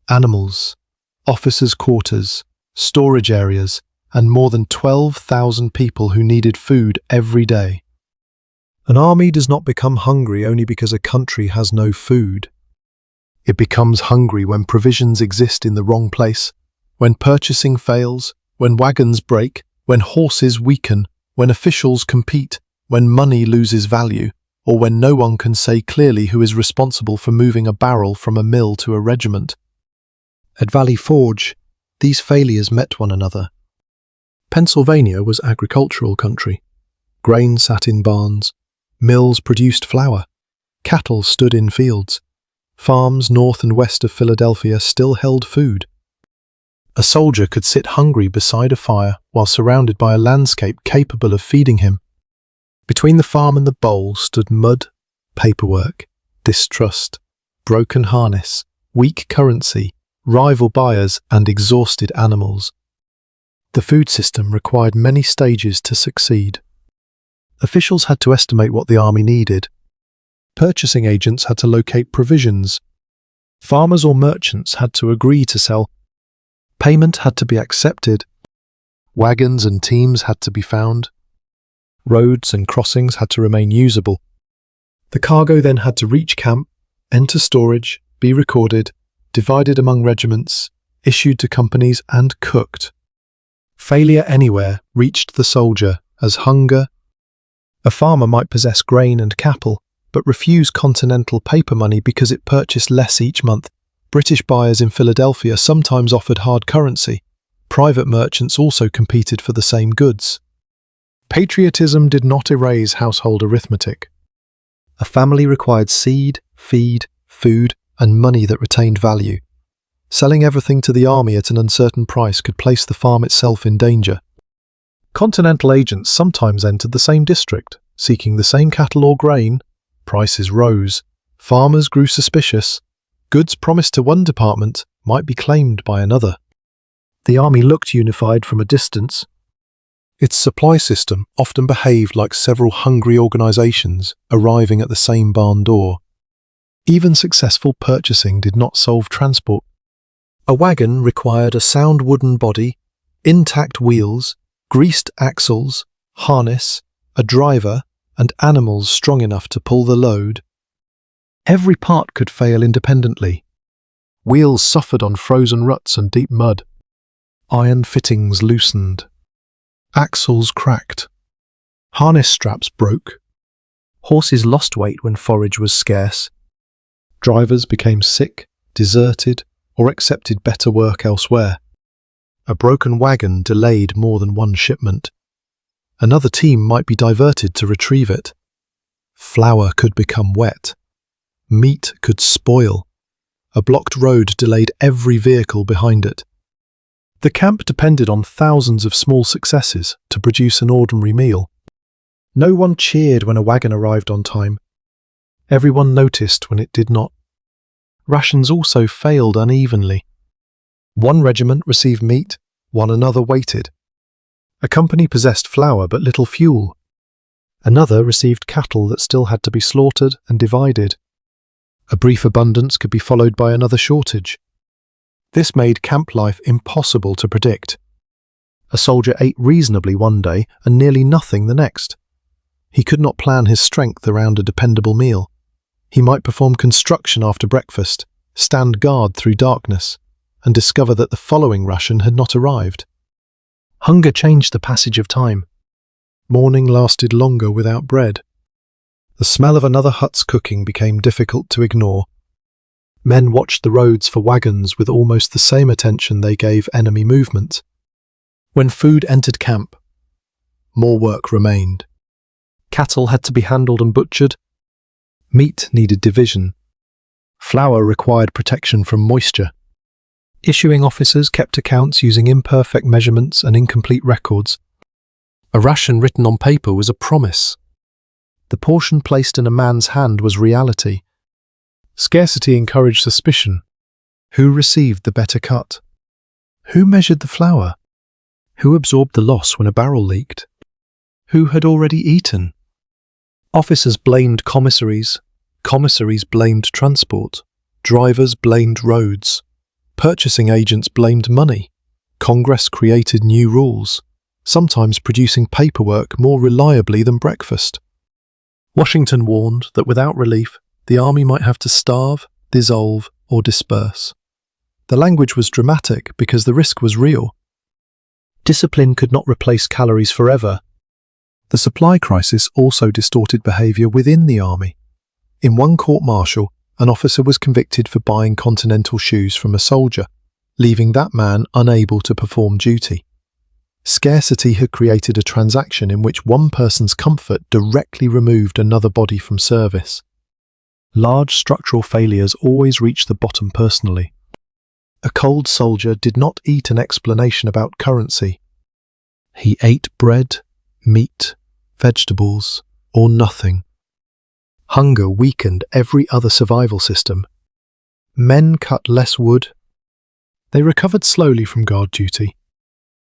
animals, officers' quarters, storage areas, and more than 12,000 people who needed food every day. An army does not become hungry only because a country has no food. It becomes hungry when provisions exist in the wrong place, when purchasing fails, when wagons break, when horses weaken, when officials compete, when money loses value, or when no one can say clearly who is responsible for moving a barrel from a mill to a regiment. At Valley Forge, these failures met one another. Pennsylvania was agricultural country. Grain sat in barns, mills produced flour, cattle stood in fields. Farms north and west of Philadelphia still held food. A soldier could sit hungry beside a fire while surrounded by a landscape capable of feeding him. Between the farm and the bowl stood mud, paperwork, distrust, broken harness, weak currency, rival buyers, and exhausted animals. The food system required many stages to succeed. Officials had to estimate what the army needed. Purchasing agents had to locate provisions. Farmers or merchants had to agree to sell. Payment had to be accepted. Wagons and teams had to be found. Roads and crossings had to remain usable. The cargo then had to reach camp, enter storage, be recorded, divided among regiments, issued to companies, and cooked. Failure anywhere reached the soldier as hunger. A farmer might possess grain and cattle, but refuse Continental paper money because it purchased less each month. British buyers in Philadelphia sometimes offered hard currency. Private merchants also competed for the same goods. Patriotism did not erase household arithmetic. A family required seed, feed, food, and money that retained value. Selling everything to the army at an uncertain price could place the farm itself in danger. Continental agents sometimes entered the same district, seeking the same cattle or grain. Prices rose. Farmers grew suspicious. Goods promised to one department might be claimed by another. The army looked unified from a distance. Its supply system often behaved like several hungry organizations arriving at the same barn door. Even successful purchasing did not solve transport. A wagon required a sound wooden body, intact wheels, greased axles, harness, a driver, and animals strong enough to pull the load. Every part could fail independently. Wheels suffered on frozen ruts and deep mud. Iron fittings loosened. Axles cracked. Harness straps broke. Horses lost weight when forage was scarce. Drivers became sick, deserted, or accepted better work elsewhere. A broken wagon delayed more than one shipment. Another team might be diverted to retrieve it. Flour could become wet. Meat could spoil. A blocked road delayed every vehicle behind it. The camp depended on thousands of small successes to produce an ordinary meal. No one cheered when a wagon arrived on time. Everyone noticed when it did not. Rations also failed unevenly. One regiment received meat, while another waited. A company possessed flour but little fuel. Another received cattle that still had to be slaughtered and divided. A brief abundance could be followed by another shortage. This made camp life impossible to predict. A soldier ate reasonably one day and nearly nothing the next. He could not plan his strength around a dependable meal. He might perform construction after breakfast, stand guard through darkness, and discover that the following ration had not arrived. Hunger changed the passage of time. Morning lasted longer without bread. The smell of another hut's cooking became difficult to ignore. Men watched the roads for wagons with almost the same attention they gave enemy movement. When food entered camp, more work remained. Cattle had to be handled and butchered. Meat needed division. Flour required protection from moisture. Issuing officers kept accounts using imperfect measurements and incomplete records. A ration written on paper was a promise. The portion placed in a man's hand was reality. Scarcity encouraged suspicion. Who received the better cut? Who measured the flour? Who absorbed the loss when a barrel leaked? Who had already eaten? Officers blamed commissaries. Commissaries blamed transport. Drivers blamed roads. Purchasing agents blamed money. Congress created new rules, sometimes producing paperwork more reliably than breakfast. Washington warned that without relief, the army might have to starve, dissolve, or disperse. The language was dramatic because the risk was real. Discipline could not replace calories forever. The supply crisis also distorted behaviour within the army. In one court-martial, an officer was convicted for buying Continental shoes from a soldier, leaving that man unable to perform duty. Scarcity had created a transaction in which one person's comfort directly removed another body from service. Large structural failures always reach the bottom personally. A cold soldier did not eat an explanation about currency. He ate bread, meat, vegetables, or nothing. Hunger weakened every other survival system. Men cut less wood. They recovered slowly from guard duty.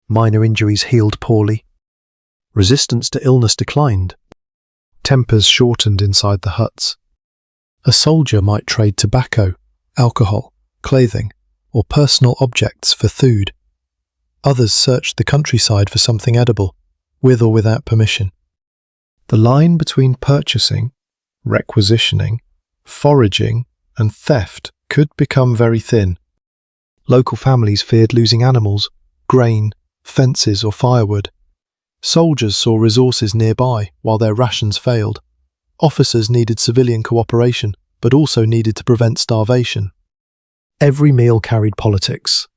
Minor injuries healed poorly. Resistance to illness declined. Tempers shortened inside the huts. A soldier might trade tobacco, alcohol, clothing, or personal objects for food. Others searched the countryside for something edible, with or without permission. The line between purchasing, requisitioning, foraging, and theft could become very thin. Local families feared losing animals, grain, fences, or firewood. Soldiers saw resources nearby while their rations failed. Officers needed civilian cooperation, but also needed to prevent starvation. Every meal carried politics.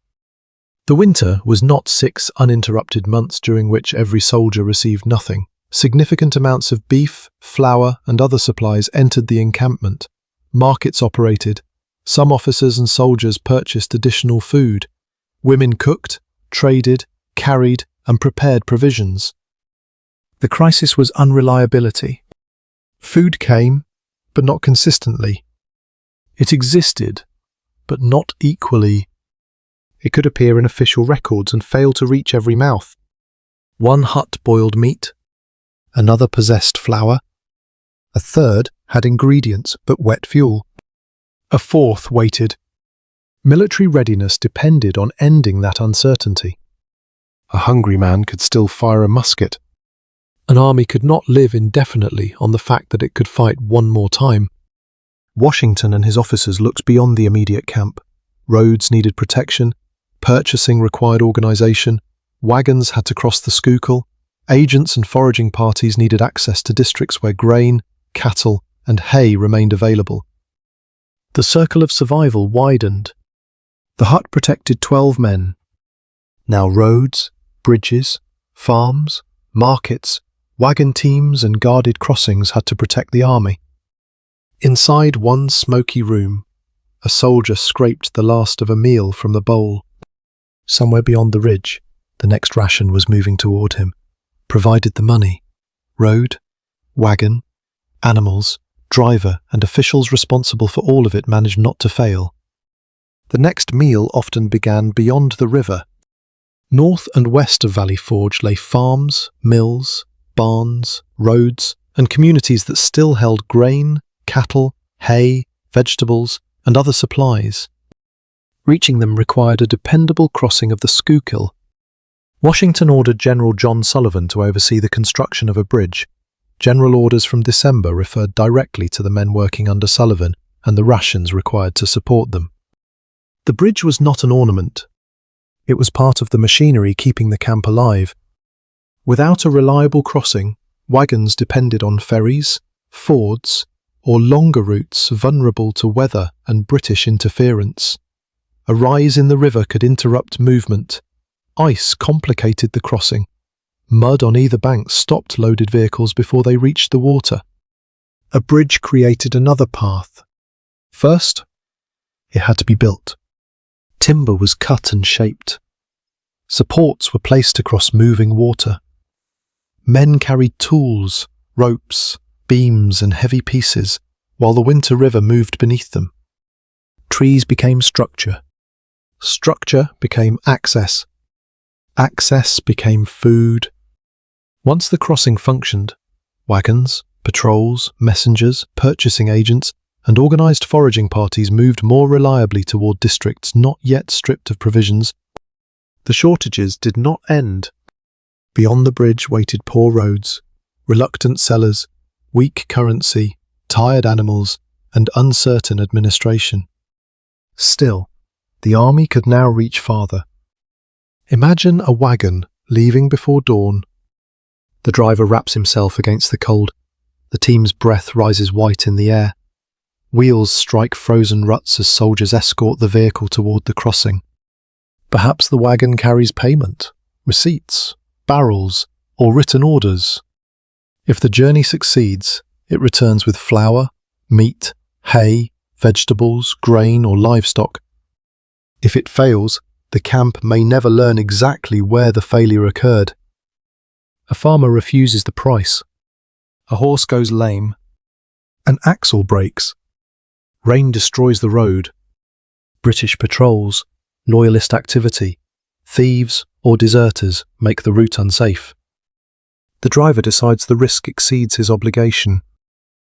The winter was not 6 uninterrupted months during which every soldier received nothing. Significant amounts of beef, flour, and other supplies entered the encampment. Markets operated. Some officers and soldiers purchased additional food. Women cooked, traded, carried, and prepared provisions. The crisis was unreliability. Food came, but not consistently. It existed, but not equally. It could appear in official records and fail to reach every mouth. One hut boiled meat, another possessed flour, a third had ingredients but wet fuel, a fourth waited. Military readiness depended on ending that uncertainty. A hungry man could still fire a musket. An army could not live indefinitely on the fact that it could fight one more time. Washington and his officers looked beyond the immediate camp. Roads needed protection, purchasing required organization, wagons had to cross the Schuylkill, agents and foraging parties needed access to districts where grain, cattle, and hay remained available. The circle of survival widened. The hut protected 12 men. Now roads, bridges, farms, markets, wagon teams and guarded crossings had to protect the army. Inside one smoky room, a soldier scraped the last of a meal from the bowl. Somewhere beyond the ridge, the next ration was moving toward him, provided the money. Road, wagon, animals, driver and officials responsible for all of it managed not to fail. The next meal often began beyond the river. North and west of Valley Forge lay farms, mills, barns, roads, and communities that still held grain, cattle, hay, vegetables, and other supplies. Reaching them required a dependable crossing of the Schuylkill. Washington ordered General John Sullivan to oversee the construction of a bridge. General orders from December referred directly to the men working under Sullivan and the rations required to support them. The bridge was not an ornament. It was part of the machinery keeping the camp alive. Without a reliable crossing, wagons depended on ferries, fords, or longer routes vulnerable to weather and British interference. A rise in the river could interrupt movement. Ice complicated the crossing. Mud on either bank stopped loaded vehicles before they reached the water. A bridge created another path. First, it had to be built. Timber was cut and shaped. Supports were placed across moving water. Men carried tools, ropes, beams and heavy pieces, while the winter river moved beneath them. Trees became structure. Structure became access. Access became food. Once the crossing functioned, wagons, patrols, messengers, purchasing agents, and organised foraging parties moved more reliably toward districts not yet stripped of provisions. The shortages did not end. Beyond the bridge waited poor roads, reluctant sellers, weak currency, tired animals, and uncertain administration. Still, the army could now reach farther. Imagine a wagon leaving before dawn. The driver wraps himself against the cold. The team's breath rises white in the air. Wheels strike frozen ruts as soldiers escort the vehicle toward the crossing. Perhaps the wagon carries payment, receipts, barrels, or written orders. If the journey succeeds, it returns with flour, meat, hay, vegetables, grain, or livestock. If it fails, the camp may never learn exactly where the failure occurred. A farmer refuses the price. A horse goes lame. An axle breaks. Rain destroys the road. British patrols, loyalist activity, thieves or deserters make the route unsafe. The driver decides the risk exceeds his obligation.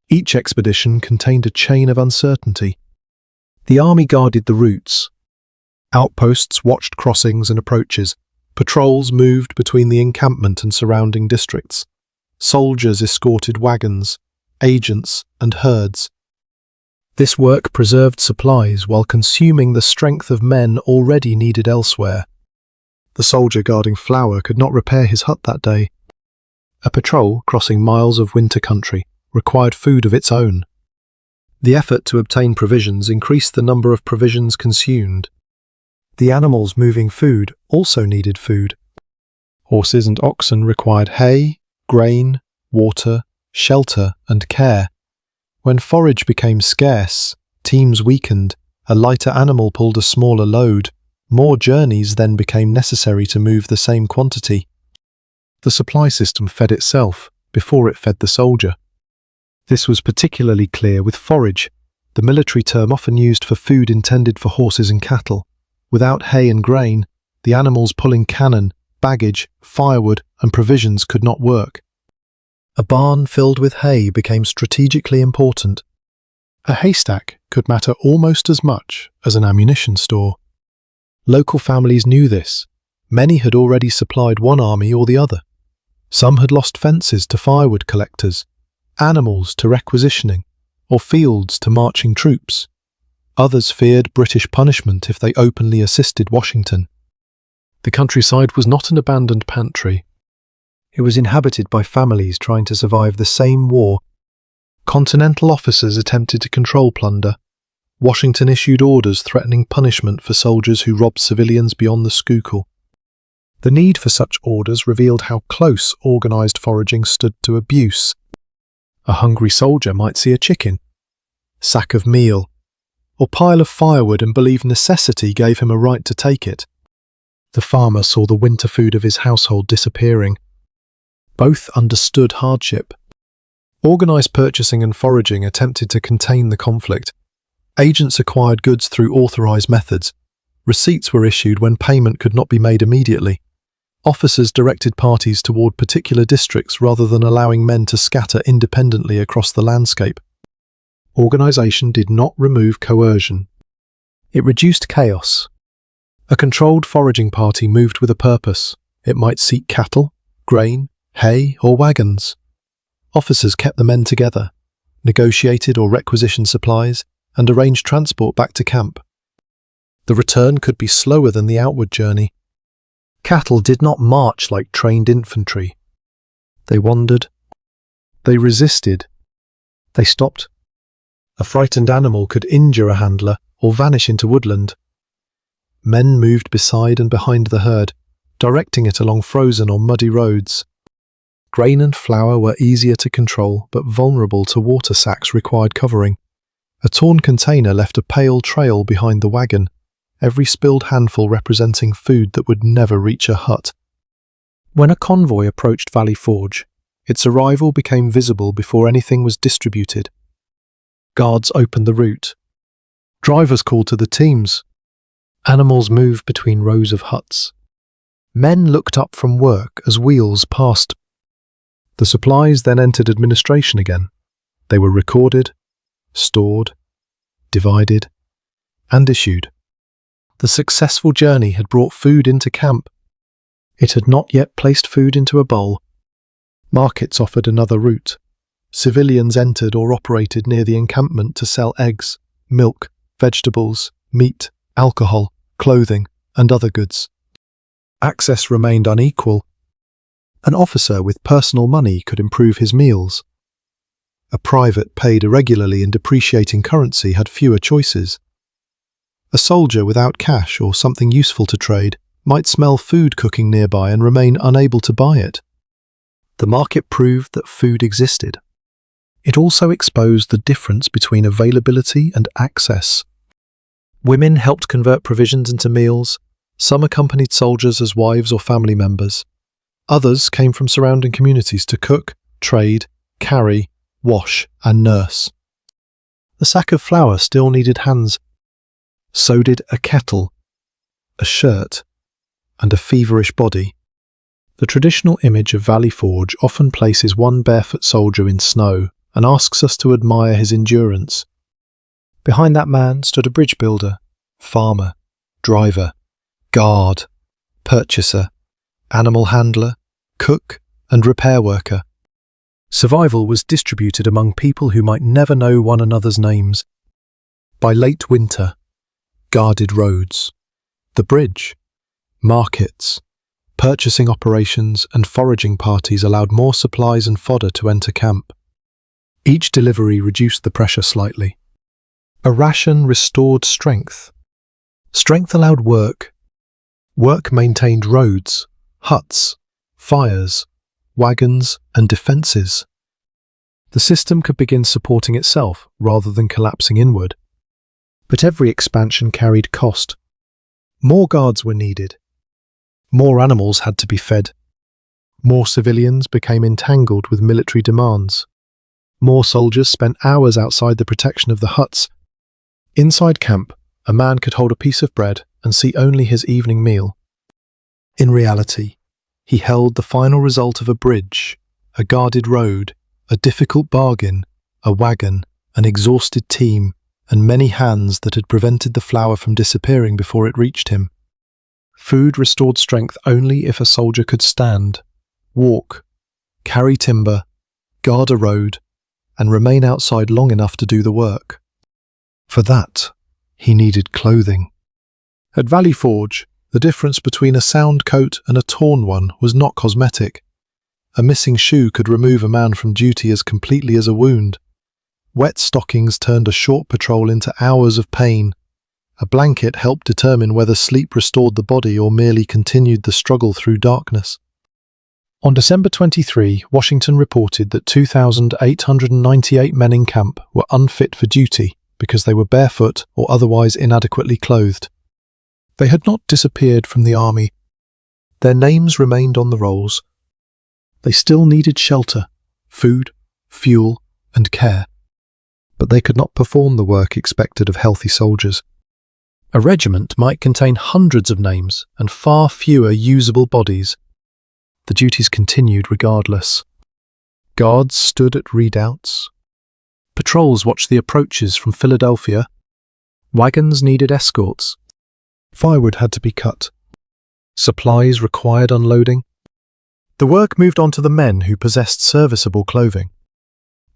Each expedition contained a chain of uncertainty. The army guarded the routes. Outposts watched crossings and approaches. Patrols moved between the encampment and surrounding districts. Soldiers escorted wagons, agents, and herds. This work preserved supplies while consuming the strength of men already needed elsewhere. The soldier guarding flour could not repair his hut that day. A patrol crossing miles of winter country required food of its own. The effort to obtain provisions increased the number of provisions consumed. The animals moving food also needed food. Horses and oxen required hay, grain, water, shelter, and care. When forage became scarce, teams weakened, a lighter animal pulled a smaller load. More journeys then became necessary to move the same quantity. The supply system fed itself before it fed the soldier. This was particularly clear with forage, the military term often used for food intended for horses and cattle. Without hay and grain, the animals pulling cannon, baggage, firewood, and provisions could not work. A barn filled with hay became strategically important. A haystack could matter almost as much as an ammunition store. Local families knew this. Many had already supplied one army or the other. Some had lost fences to firewood collectors, animals to requisitioning, or fields to marching troops. Others feared British punishment if they openly assisted Washington. The countryside was not an abandoned pantry. It was inhabited by families trying to survive the same war. Continental officers attempted to control plunder. Washington issued orders threatening punishment for soldiers who robbed civilians beyond the Schuylkill. The need for such orders revealed how close organised foraging stood to abuse. A hungry soldier might see a chicken, sack of meal, or pile of firewood and believe necessity gave him a right to take it. The farmer saw the winter food of his household disappearing. Both understood hardship. Organised purchasing and foraging attempted to contain the conflict. Agents acquired goods through authorised methods. Receipts were issued when payment could not be made immediately. Officers directed parties toward particular districts rather than allowing men to scatter independently across the landscape. Organisation did not remove coercion. It reduced chaos. A controlled foraging party moved with a purpose. It might seek cattle, grain, hay, or wagons. Officers kept the men together, negotiated or requisitioned supplies, and arranged transport back to camp. The return could be slower than the outward journey. Cattle did not march like trained infantry. They wandered. They resisted. They stopped. A frightened animal could injure a handler or vanish into woodland. Men moved beside and behind the herd, directing it along frozen or muddy roads. Grain and flour were easier to control, but vulnerable to water sacks required covering. A torn container left a pale trail behind the wagon, every spilled handful representing food that would never reach a hut. When a convoy approached Valley Forge, its arrival became visible before anything was distributed. Guards opened the route. Drivers called to the teams. Animals moved between rows of huts. Men looked up from work as wheels passed. The supplies then entered administration again. They were recorded, stored, divided, and issued. The successful journey had brought food into camp. It had not yet placed food into a bowl. Markets offered another route. Civilians entered or operated near the encampment to sell eggs, milk, vegetables, meat, alcohol, clothing, and other goods. Access remained unequal. An officer with personal money could improve his meals. A private paid irregularly in depreciating currency had fewer choices. A soldier without cash or something useful to trade might smell food cooking nearby and remain unable to buy it. The market proved that food existed. It also exposed the difference between availability and access. Women helped convert provisions into meals. Some accompanied soldiers as wives or family members. Others came from surrounding communities to cook, trade, carry, wash, and nurse. The sack of flour still needed hands. So did a kettle, a shirt, and a feverish body. The traditional image of Valley Forge often places one barefoot soldier in snow and asks us to admire his endurance. Behind that man stood a bridge builder, farmer, driver, guard, purchaser, animal handler, cook, and repair worker. Survival was distributed among people who might never know one another's names. By late winter, guarded roads, the bridge, markets, purchasing operations, and foraging parties allowed more supplies and fodder to enter camp. Each delivery reduced the pressure slightly. A ration restored strength. Strength allowed work. Work maintained roads, huts, fires, wagons, and defences. The system could begin supporting itself rather than collapsing inward. But every expansion carried cost. More guards were needed. More animals had to be fed. More civilians became entangled with military demands. More soldiers spent hours outside the protection of the huts. Inside camp, a man could hold a piece of bread and see only his evening meal. In reality, he held the final result of a bridge, a guarded road, a difficult bargain, a wagon, an exhausted team, and many hands that had prevented the flour from disappearing before it reached him. Food restored strength only if a soldier could stand, walk, carry timber, guard a road, and remain outside long enough to do the work. For that, he needed clothing. At Valley Forge, the difference between a sound coat and a torn one was not cosmetic. A missing shoe could remove a man from duty as completely as a wound. Wet stockings turned a short patrol into hours of pain. A blanket helped determine whether sleep restored the body or merely continued the struggle through darkness. On December 23, Washington reported that 2,898 men in camp were unfit for duty because they were barefoot or otherwise inadequately clothed. They had not disappeared from the army. Their names remained on the rolls. They still needed shelter, food, fuel, and care. But they could not perform the work expected of healthy soldiers. A regiment might contain hundreds of names and far fewer usable bodies. The duties continued regardless. Guards stood at redoubts. Patrols watched the approaches from Philadelphia. Wagons needed escorts. Firewood had to be cut. Supplies required unloading. The work moved on to the men who possessed serviceable clothing.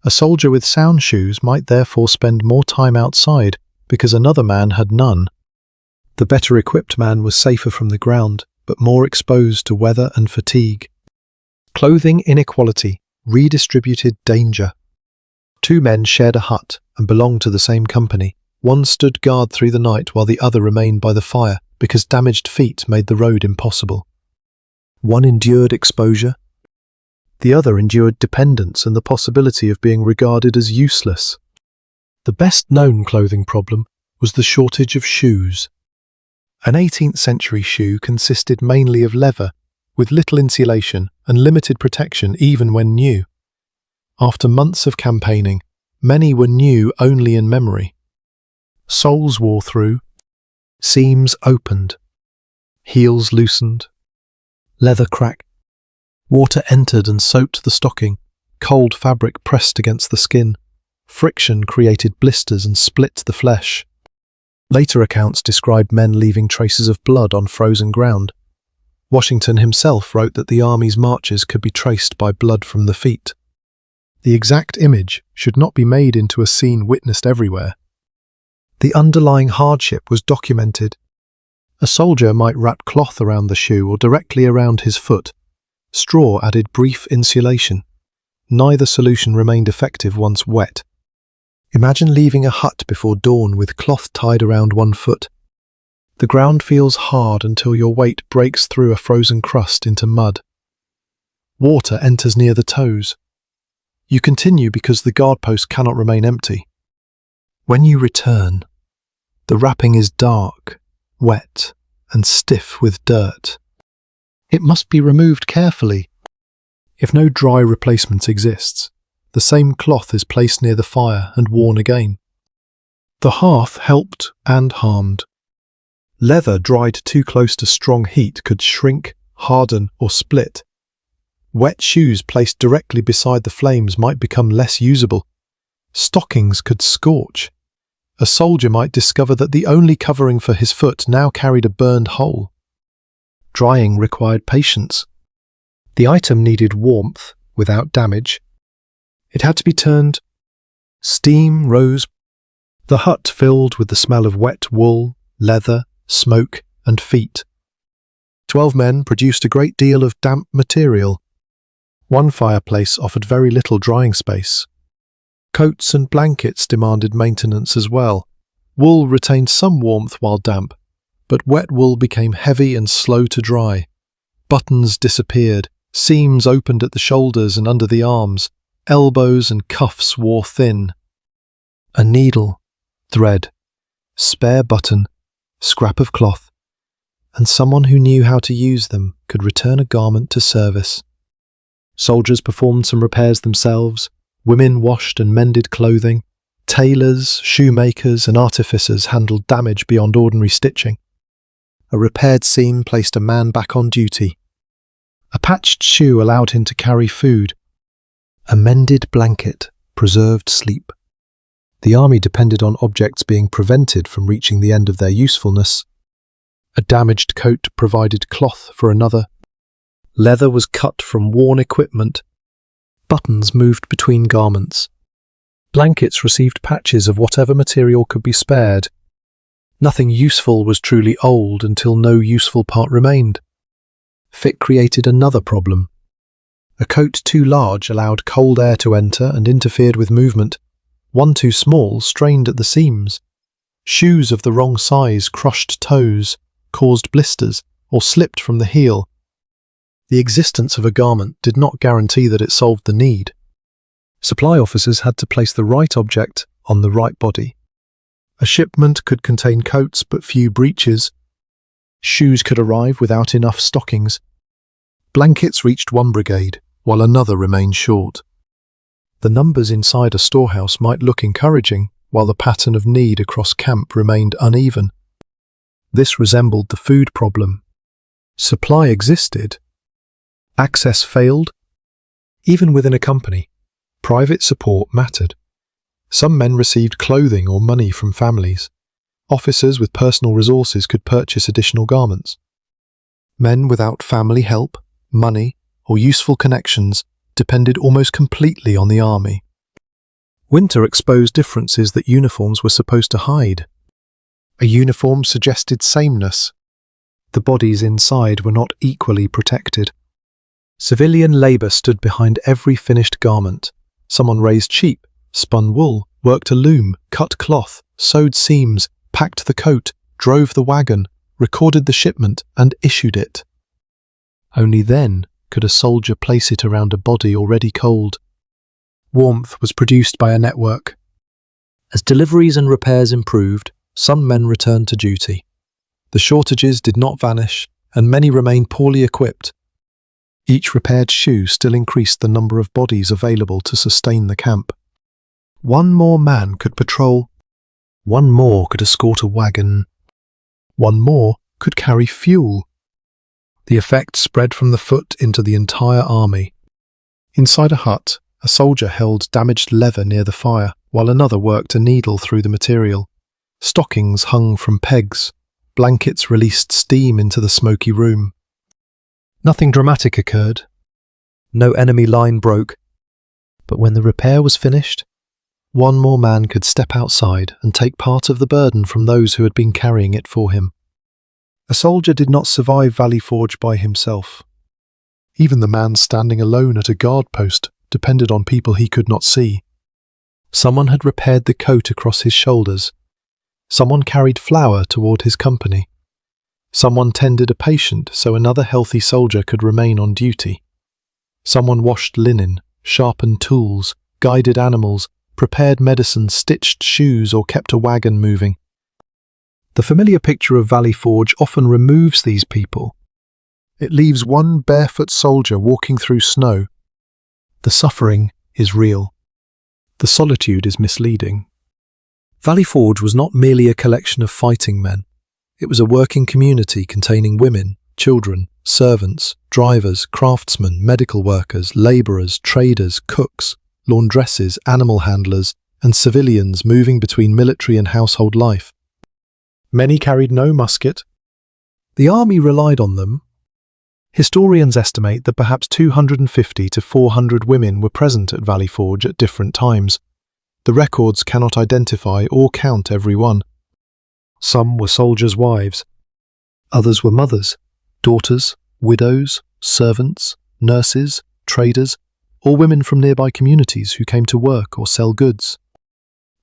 A soldier with sound shoes might therefore spend more time outside because another man had none. The better equipped man was safer from the ground, but more exposed to weather and fatigue. Clothing inequality redistributed danger. Two men shared a hut and belonged to the same company. One stood guard through the night while the other remained by the fire because damaged feet made the road impossible. One endured exposure. The other endured dependence and the possibility of being regarded as useless. The best-known clothing problem was the shortage of shoes. An 18th century shoe consisted mainly of leather, with little insulation and limited protection even when new. After months of campaigning, many were new only in memory. Soles wore through, seams opened, heels loosened, leather cracked. Water entered and soaked the stocking, cold fabric pressed against the skin. Friction created blisters and split the flesh. Later accounts described men leaving traces of blood on frozen ground. Washington himself wrote that the army's marches could be traced by blood from the feet. The exact image should not be made into a scene witnessed everywhere. The underlying hardship was documented. A soldier might wrap cloth around the shoe or directly around his foot. Straw added brief insulation. Neither solution remained effective once wet. Imagine leaving a hut before dawn with cloth tied around one foot. The ground feels hard until your weight breaks through a frozen crust into mud. Water enters near the toes. You continue because the guard post cannot remain empty. When you return, the wrapping is dark, wet, and stiff with dirt. It must be removed carefully. If no dry replacement exists, the same cloth is placed near the fire and worn again. The hearth helped and harmed. Leather dried too close to strong heat could shrink, harden, or split. Wet shoes placed directly beside the flames might become less usable. Stockings could scorch. A soldier might discover that the only covering for his foot now carried a burned hole. Drying required patience. The item needed warmth without damage. It had to be turned. Steam rose. The hut filled with the smell of wet wool, leather, smoke, and feet. 12 men produced a great deal of damp material. One fireplace offered very little drying space. Coats and blankets demanded maintenance as well. Wool retained some warmth while damp, but wet wool became heavy and slow to dry. Buttons disappeared, seams opened at the shoulders and under the arms, elbows and cuffs wore thin. A needle, thread, spare button, scrap of cloth, and someone who knew how to use them could return a garment to service. Soldiers performed some repairs themselves. Women washed and mended clothing. Tailors, shoemakers, and artificers handled damage beyond ordinary stitching. A repaired seam placed a man back on duty. A patched shoe allowed him to carry food. A mended blanket preserved sleep. The army depended on objects being prevented from reaching the end of their usefulness. A damaged coat provided cloth for another. Leather was cut from worn equipment. Buttons moved between garments. Blankets received patches of whatever material could be spared. Nothing useful was truly old until no useful part remained. Fit created another problem. A coat too large allowed cold air to enter and interfered with movement. One too small strained at the seams. Shoes of the wrong size crushed toes, caused blisters, or slipped from the heel. The existence of a garment did not guarantee that it solved the need. Supply officers had to place the right object on the right body. A shipment could contain coats but few breeches. Shoes could arrive without enough stockings. Blankets reached one brigade, while another remained short. The numbers inside a storehouse might look encouraging, while the pattern of need across camp remained uneven. This resembled the food problem. Supply existed. Access failed. Even within a company, private support mattered. Some men received clothing or money from families. Officers with personal resources could purchase additional garments. Men without family help, money, or useful connections depended almost completely on the army. Winter exposed differences that uniforms were supposed to hide. A uniform suggested sameness. The bodies inside were not equally protected. Civilian labour stood behind every finished garment. Someone raised sheep, spun wool, worked a loom, cut cloth, sewed seams, packed the coat, drove the wagon, recorded the shipment, and issued it. Only then could a soldier place it around a body already cold. Warmth was produced by a network. As deliveries and repairs improved, some men returned to duty. The shortages did not vanish, and many remained poorly equipped. Each repaired shoe still increased the number of bodies available to sustain the camp. One more man could patrol. One more could escort a wagon. One more could carry fuel. The effect spread from the foot into the entire army. Inside a hut, a soldier held damaged leather near the fire, while another worked a needle through the material. Stockings hung from pegs. Blankets released steam into the smoky room. Nothing dramatic occurred. No enemy line broke. But when the repair was finished, One more man could step outside and take part of the burden from those who had been carrying it for him. A soldier did not survive Valley Forge by himself. Even the man standing alone at a guard post depended on people he could not see. Someone had repaired the coat across his shoulders. Someone carried flour toward his company. Someone tended a patient so another healthy soldier could remain on duty. Someone washed linen, sharpened tools, guided animals, prepared medicine, stitched shoes, or kept a wagon moving. The familiar picture of Valley Forge often removes these people. It leaves one barefoot soldier walking through snow. The suffering is real. The solitude is misleading. Valley Forge was not merely a collection of fighting men. It was a working community containing women, children, servants, drivers, craftsmen, medical workers, labourers, traders, cooks, laundresses, animal handlers, and civilians moving between military and household life. Many carried no musket. The army relied on them. Historians estimate that perhaps 250 to 400 women were present at Valley Forge at different times. The records cannot identify or count every one. Some were soldiers' wives. Others were mothers, daughters, widows, servants, nurses, traders, or women from nearby communities who came to work or sell goods.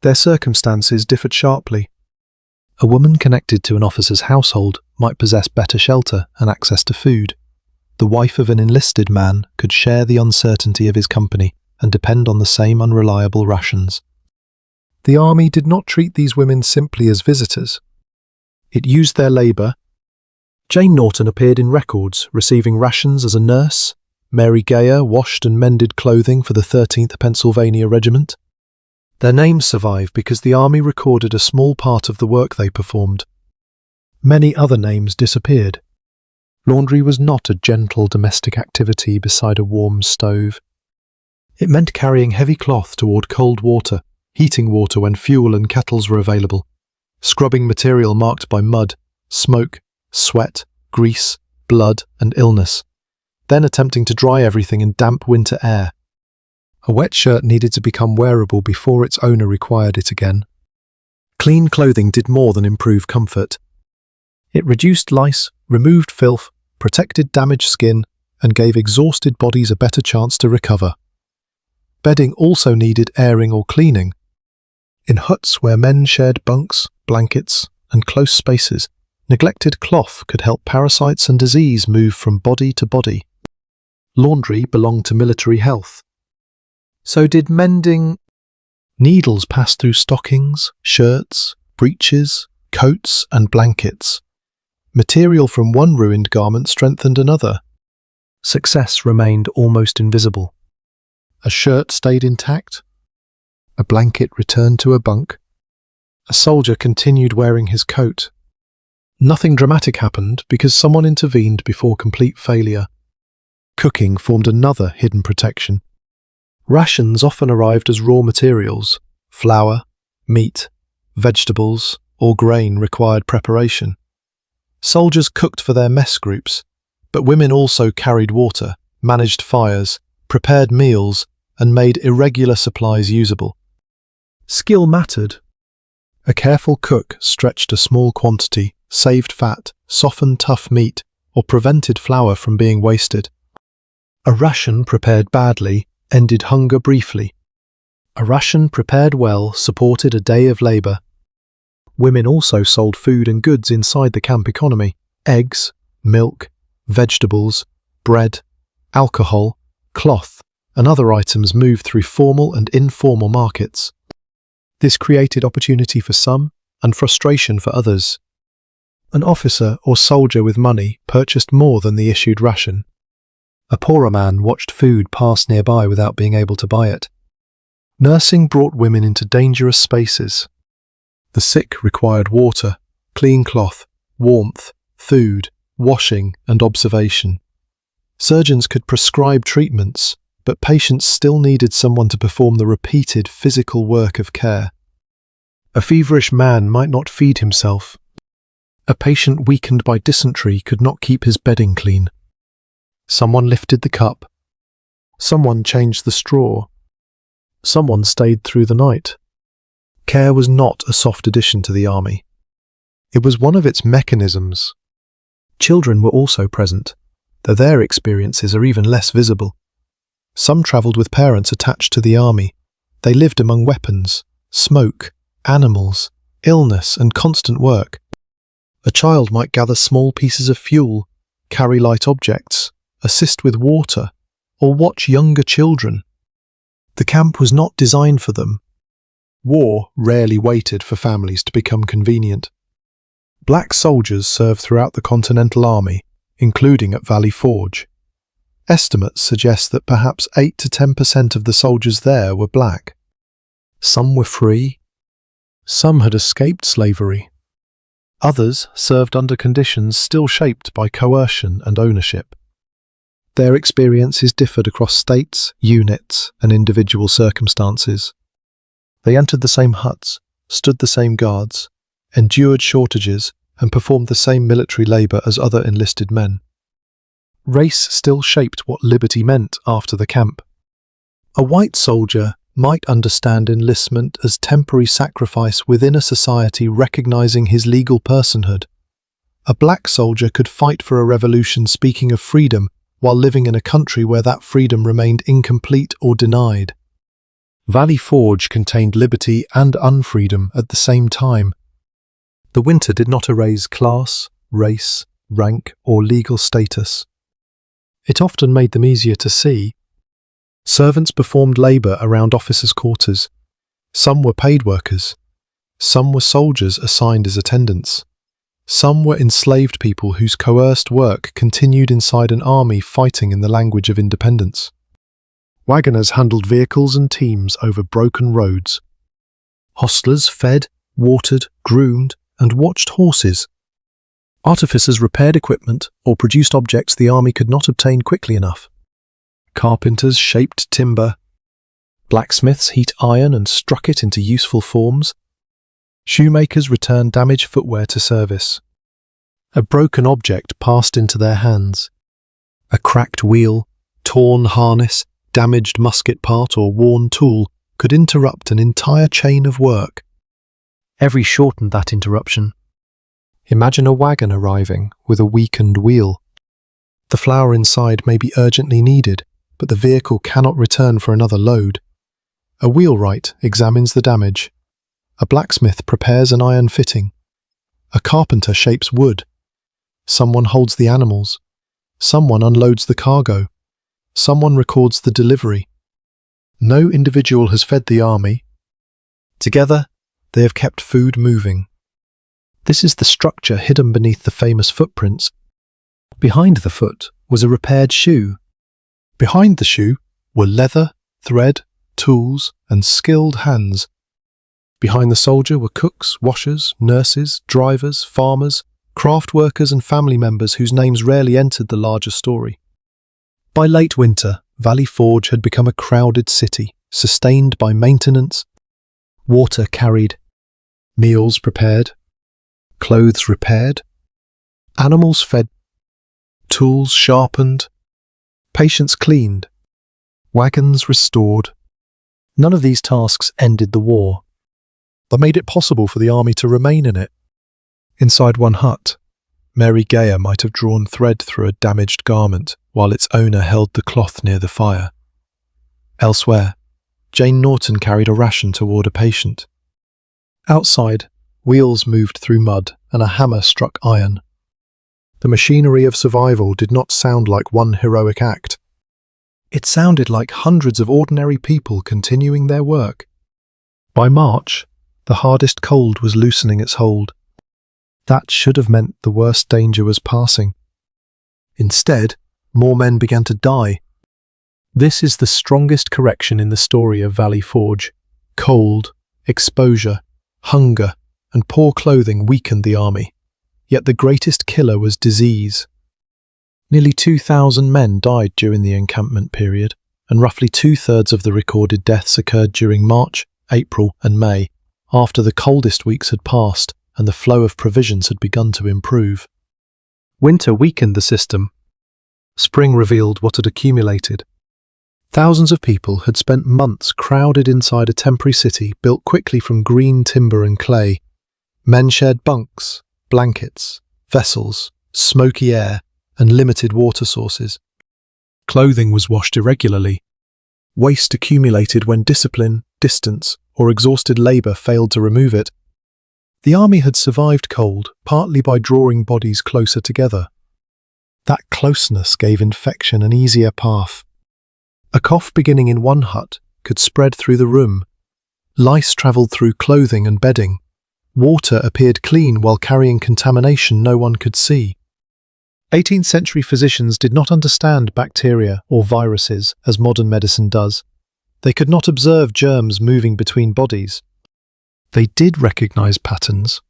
Their circumstances differed sharply. A woman connected to an officer's household might possess better shelter and access to food. The wife of an enlisted man could share the uncertainty of his company and depend on the same unreliable rations. The army did not treat these women simply as visitors. It used their labour. Jane Norton appeared in records, receiving rations as a nurse. Mary Gayer washed and mended clothing for the 13th Pennsylvania Regiment. Their names survive because the army recorded a small part of the work they performed. Many other names disappeared. Laundry was not a gentle domestic activity beside a warm stove. It meant carrying heavy cloth toward cold water, heating water when fuel and kettles were available, scrubbing material marked by mud, smoke, sweat, grease, blood, and illness, then attempting to dry everything in damp winter air. A wet shirt needed to become wearable before its owner required it again. Clean clothing did more than improve comfort. It reduced lice, removed filth, protected damaged skin, and gave exhausted bodies a better chance to recover. Bedding also needed airing or cleaning. In huts where men shared bunks, blankets, and close spaces, neglected cloth could help parasites and disease move from body to body. Laundry belonged to military health. So did mending. Needles passed through stockings, shirts, breeches, coats, and blankets. Material from one ruined garment strengthened another. Success remained almost invisible. A shirt stayed intact. A blanket returned to a bunk. A soldier continued wearing his coat. Nothing dramatic happened because someone intervened before complete failure. Cooking formed another hidden protection. Rations often arrived as raw materials. Flour, meat, vegetables, or grain required preparation. Soldiers cooked for their mess groups, but women also carried water, managed fires, prepared meals, and made irregular supplies usable. Skill mattered. A careful cook stretched a small quantity, saved fat, softened tough meat, or prevented flour from being wasted. A ration prepared badly ended hunger briefly. A ration prepared well supported a day of labour. Women also sold food and goods inside the camp economy: eggs, milk, vegetables, bread, alcohol, cloth, and other items moved through formal and informal markets. This created opportunity for some and frustration for others. An officer or soldier with money purchased more than the issued ration. A poorer man watched food pass nearby without being able to buy it. Nursing brought women into dangerous spaces. The sick required water, clean cloth, warmth, food, washing, and observation. Surgeons could prescribe treatments, but patients still needed someone to perform the repeated physical work of care. A feverish man might not feed himself. A patient weakened by dysentery could not keep his bedding clean. Someone lifted the cup. Someone changed the straw. Someone stayed through the night. Care was not a soft addition to the army. It was one of its mechanisms. Children were also present, though their experiences are even less visible. Some travelled with parents attached to the army. They lived among weapons, smoke, animals, illness, and constant work. A child might gather small pieces of fuel, carry light objects, assist with water, or watch younger children. The camp was not designed for them. War rarely waited for families to become convenient. Black soldiers served throughout the Continental Army, including at Valley Forge. Estimates suggest that perhaps 8 to 10% of the soldiers there were black. Some were free. Some had escaped slavery. Others served under conditions still shaped by coercion and ownership. Their experiences differed across states, units, and individual circumstances. They entered the same huts, stood the same guards, endured shortages, and performed the same military labour as other enlisted men. Race still shaped what liberty meant after the camp. A white soldier might understand enlistment as temporary sacrifice within a society recognizing his legal personhood. A black soldier could fight for a revolution speaking of freedom while living in a country where that freedom remained incomplete or denied. Valley Forge contained liberty and unfreedom at the same time. The winter did not erase class, race, rank, or legal status. It often made them easier to see. Servants performed labour around officers' quarters. Some were paid workers. Some were soldiers assigned as attendants. Some were enslaved people whose coerced work continued inside an army fighting in the language of independence. Wagoners handled vehicles and teams over broken roads. Hostlers fed, watered, groomed, and watched horses. Artificers repaired equipment or produced objects the army could not obtain quickly enough. Carpenters shaped timber. Blacksmiths heat iron and struck it into useful forms. Shoemakers returned damaged footwear to service. A broken object passed into their hands. A cracked wheel, torn harness, damaged musket part or worn tool could interrupt an entire chain of work. Every shortened that interruption. Imagine a wagon arriving with a weakened wheel. The flour inside may be urgently needed, but the vehicle cannot return for another load. A wheelwright examines the damage. A blacksmith prepares an iron fitting. A carpenter shapes wood. Someone holds the animals. Someone unloads the cargo. Someone records the delivery. No individual has fed the army. Together, they have kept food moving. This is the structure hidden beneath the famous footprints. Behind the foot was a repaired shoe. Behind the shoe were leather, thread, tools, and skilled hands. Behind the soldier were cooks, washers, nurses, drivers, farmers, craft workers, and family members whose names rarely entered the larger story. By late winter, Valley Forge had become a crowded city, sustained by maintenance, water carried, meals prepared, clothes repaired, animals fed, tools sharpened, patients cleaned, wagons restored. None of these tasks ended the war, but made it possible for the army to remain in it. Inside one hut, Mary Gayer might have drawn thread through a damaged garment while its owner held the cloth near the fire. Elsewhere, Jane Norton carried a ration toward a patient. Outside, wheels moved through mud and a hammer struck iron. The machinery of survival did not sound like one heroic act. It sounded like hundreds of ordinary people continuing their work. By March, the hardest cold was loosening its hold. That should have meant the worst danger was passing. Instead, more men began to die. This is the strongest correction in the story of Valley Forge. Cold, exposure, hunger, and poor clothing weakened the army. Yet the greatest killer was disease. Nearly 2,000 men died during the encampment period, and roughly 2/3 of the recorded deaths occurred during March, April, and May, after the coldest weeks had passed and the flow of provisions had begun to improve. Winter weakened the system. Spring revealed what had accumulated. Thousands of people had spent months crowded inside a temporary city built quickly from green timber and clay. Men shared bunks, blankets, vessels, smoky air, and limited water sources. Clothing was washed irregularly. Waste accumulated when discipline, distance, or exhausted labour failed to remove it. The army had survived cold, partly by drawing bodies closer together. That closeness gave infection an easier path. A cough beginning in one hut could spread through the room. Lice travelled through clothing and bedding. Water appeared clean while carrying contamination no one could see. 18th century physicians did not understand bacteria or viruses as modern medicine does. They could not observe germs moving between bodies. They did recognize patterns.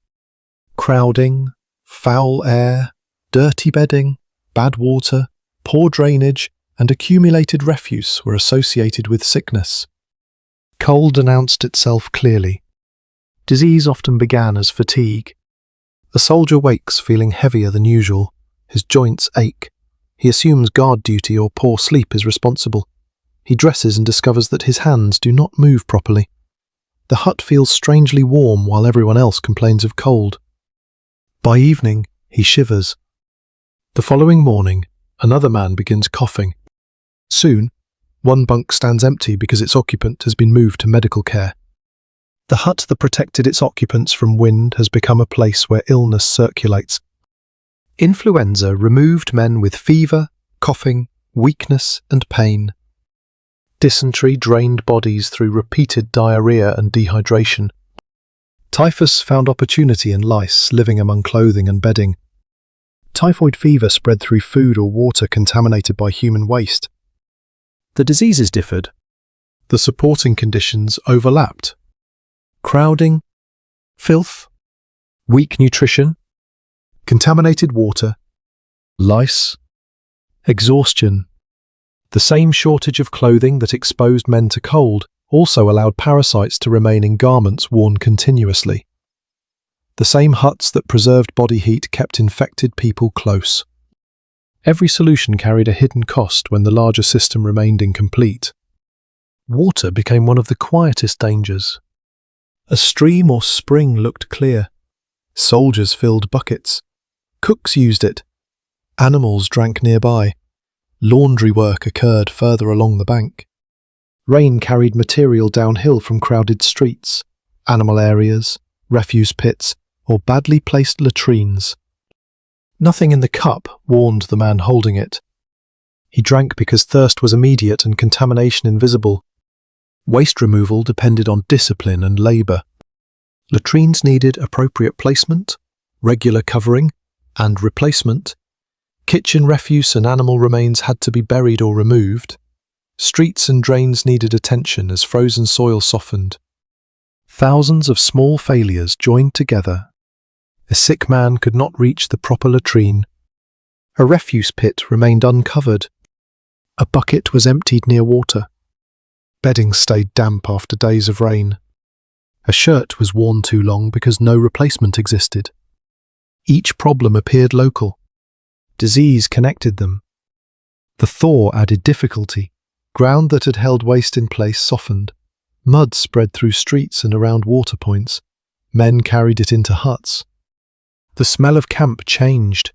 Crowding, foul air, dirty bedding, bad water, poor drainage, and accumulated refuse were associated with sickness. Cold announced itself clearly. Disease often began as fatigue. A soldier wakes feeling heavier than usual. His joints ache. He assumes guard duty or poor sleep is responsible. He dresses and discovers that his hands do not move properly. The hut feels strangely warm while everyone else complains of cold. By evening, he shivers. The following morning, another man begins coughing. Soon, one bunk stands empty because its occupant has been moved to medical care. The hut that protected its occupants from wind has become a place where illness circulates. Influenza removed men with fever, coughing, weakness, and pain. Dysentery drained bodies through repeated diarrhea and dehydration. Typhus found opportunity in lice living among clothing and bedding. Typhoid fever spread through food or water contaminated by human waste. The diseases differed. The supporting conditions overlapped. Crowding, filth, weak nutrition, contaminated water, lice, exhaustion. The same shortage of clothing that exposed men to cold also allowed parasites to remain in garments worn continuously. The same huts that preserved body heat kept infected people close. Every solution carried a hidden cost when the larger system remained incomplete. Water became one of the quietest dangers. A stream or spring looked clear. Soldiers filled buckets. Cooks used it. Animals drank nearby. Laundry work occurred further along the bank. Rain carried material downhill from crowded streets, animal areas, refuse pits, or badly placed latrines. Nothing in the cup warned the man holding it. He drank because thirst was immediate and contamination invisible. Waste removal depended on discipline and labour. Latrines needed appropriate placement, regular covering, and replacement. Kitchen refuse and animal remains had to be buried or removed. Streets and drains needed attention as frozen soil softened. Thousands of small failures joined together. A sick man could not reach the proper latrine. A refuse pit remained uncovered. A bucket was emptied near water. Bedding stayed damp after days of rain. A shirt was worn too long because no replacement existed. Each problem appeared local. Disease connected them. The thaw added difficulty. Ground that had held waste in place softened. Mud spread through streets and around water points. Men carried it into huts. The smell of camp changed.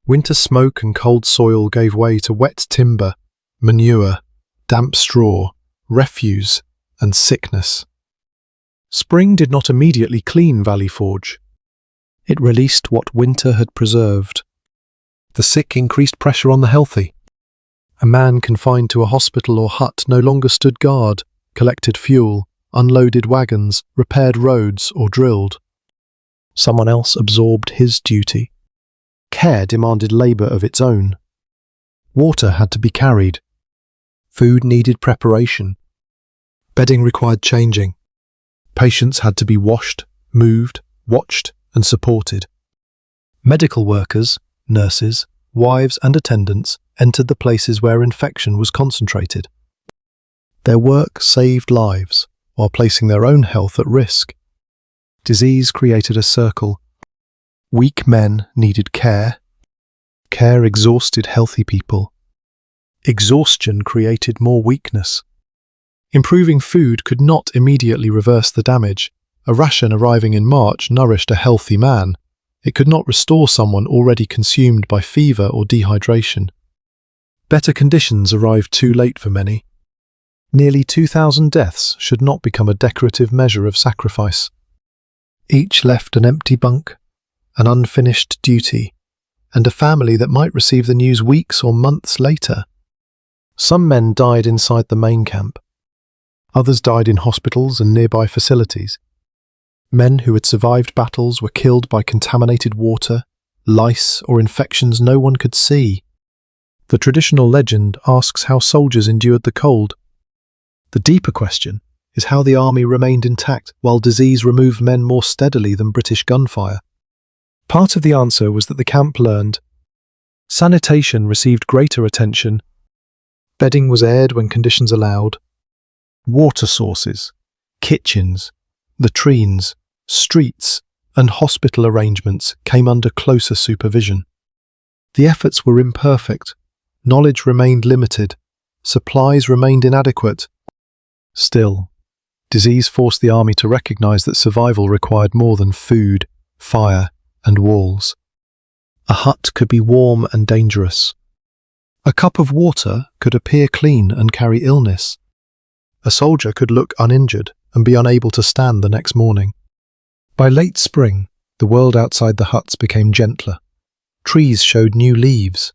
Winter smoke and cold soil gave way to wet timber, manure, damp straw, refuse, and sickness. Spring did not immediately clean Valley Forge. It released what winter had preserved. The sick increased pressure on the healthy. A man confined to a hospital or hut no longer stood guard, collected fuel, unloaded wagons, repaired roads, or drilled. Someone else absorbed his duty. Care demanded labour of its own. Water had to be carried. Food needed preparation. Bedding required changing. Patients had to be washed, moved, watched, and supported. Medical workers, nurses, wives, and attendants entered the places where infection was concentrated. Their work saved lives while placing their own health at risk. Disease created a circle. Weak men needed care. Care exhausted healthy people. Exhaustion created more weakness. Improving food could not immediately reverse the damage. A ration arriving in March nourished a healthy man. It could not restore someone already consumed by fever or dehydration. Better conditions arrived too late for many. Nearly 2,000 deaths should not become a decorative measure of sacrifice. Each left an empty bunk, an unfinished duty, and a family that might receive the news weeks or months later. Some men died inside the main camp. Others died in hospitals and nearby facilities. Men who had survived battles were killed by contaminated water, lice, or infections no one could see. The traditional legend asks how soldiers endured the cold. The deeper question is how the army remained intact while disease removed men more steadily than British gunfire. Part of the answer was that the camp learned. Sanitation received greater attention. Bedding was aired when conditions allowed. Water sources, kitchens, latrines, streets, and hospital arrangements came under closer supervision. The efforts were imperfect. Knowledge remained limited. Supplies remained inadequate. Still, disease forced the army to recognize that survival required more than food, fire, and walls. A hut could be warm and dangerous. A cup of water could appear clean and carry illness. A soldier could look uninjured and be unable to stand the next morning. By late spring, the world outside the huts became gentler. Trees showed new leaves.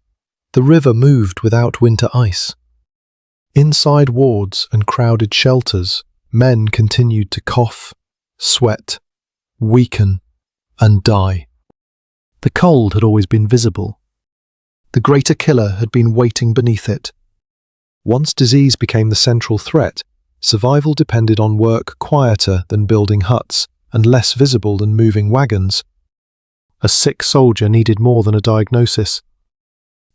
The river moved without winter ice. Inside wards and crowded shelters, men continued to cough, sweat, weaken, and die. The cold had always been visible. The greater killer had been waiting beneath it. Once disease became the central threat, survival depended on work quieter than building huts and less visible than moving wagons. A sick soldier needed more than a diagnosis.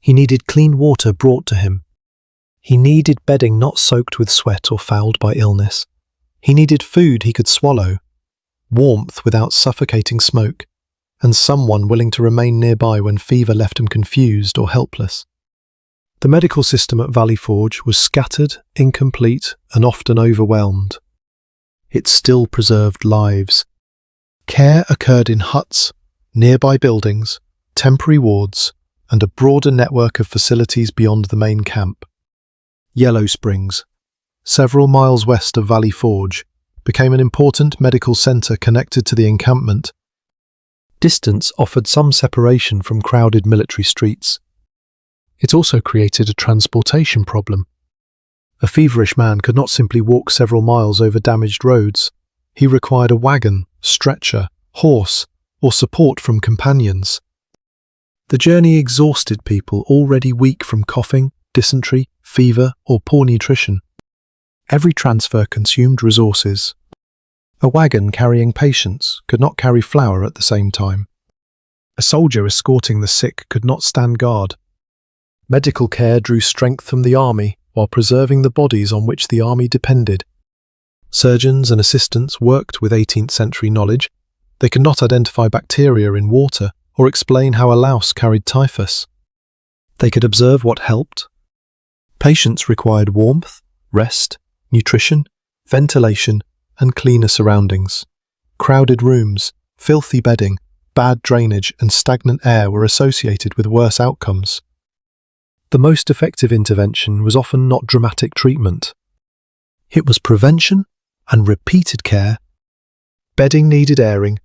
He needed clean water brought to him. He needed bedding not soaked with sweat or fouled by illness. He needed food he could swallow, warmth without suffocating smoke, and someone willing to remain nearby when fever left him confused or helpless. The medical system at Valley Forge was scattered, incomplete, and often overwhelmed. It still preserved lives. Care occurred in huts, nearby buildings, temporary wards, and a broader network of facilities beyond the main camp. Yellow Springs, several miles west of Valley Forge, became an important medical centre connected to the encampment. Distance offered some separation from crowded military streets. It also created a transportation problem. A feverish man could not simply walk several miles over damaged roads. He required a wagon, stretcher, horse, or support from companions. The journey exhausted people already weak from coughing, dysentery, fever, or poor nutrition. Every transfer consumed resources. A wagon carrying patients could not carry flour at the same time. A soldier escorting the sick could not stand guard. Medical care drew strength from the army while preserving the bodies on which the army depended. Surgeons and assistants worked with 18th century knowledge. They could not identify bacteria in water or explain how a louse carried typhus. They could observe what helped. Patients required warmth, rest, nutrition, ventilation, and cleaner surroundings. Crowded rooms, filthy bedding, bad drainage, and stagnant air were associated with worse outcomes. The most effective intervention was often not dramatic treatment. It was prevention and repeated care. Bedding needed airing.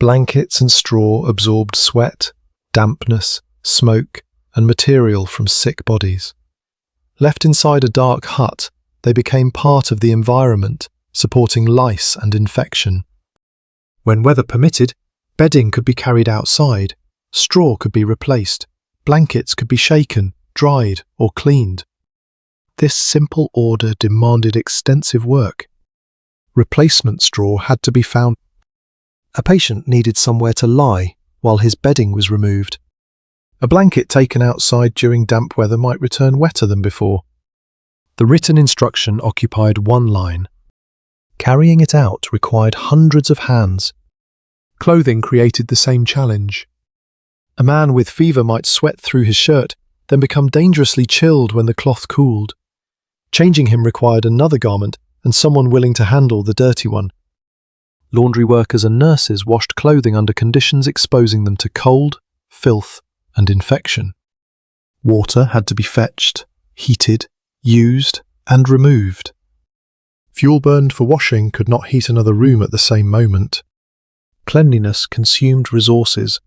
Blankets and straw absorbed sweat, dampness, smoke, and material from sick bodies. Left inside a dark hut, they became part of the environment, supporting lice and infection. When weather permitted, bedding could be carried outside, straw could be replaced, blankets could be shaken, dried, or cleaned. This simple order demanded extensive work. Replacement straw had to be found. A patient needed somewhere to lie while his bedding was removed. A blanket taken outside during damp weather might return wetter than before. The written instruction occupied one line. Carrying it out required hundreds of hands. Clothing created the same challenge. A man with fever might sweat through his shirt, then become dangerously chilled when the cloth cooled. Changing him required another garment and someone willing to handle the dirty one. Laundry workers and nurses washed clothing under conditions exposing them to cold, filth, and infection. Water had to be fetched, heated, used, and removed. Fuel burned for washing could not heat another room at the same moment. Cleanliness consumed resources.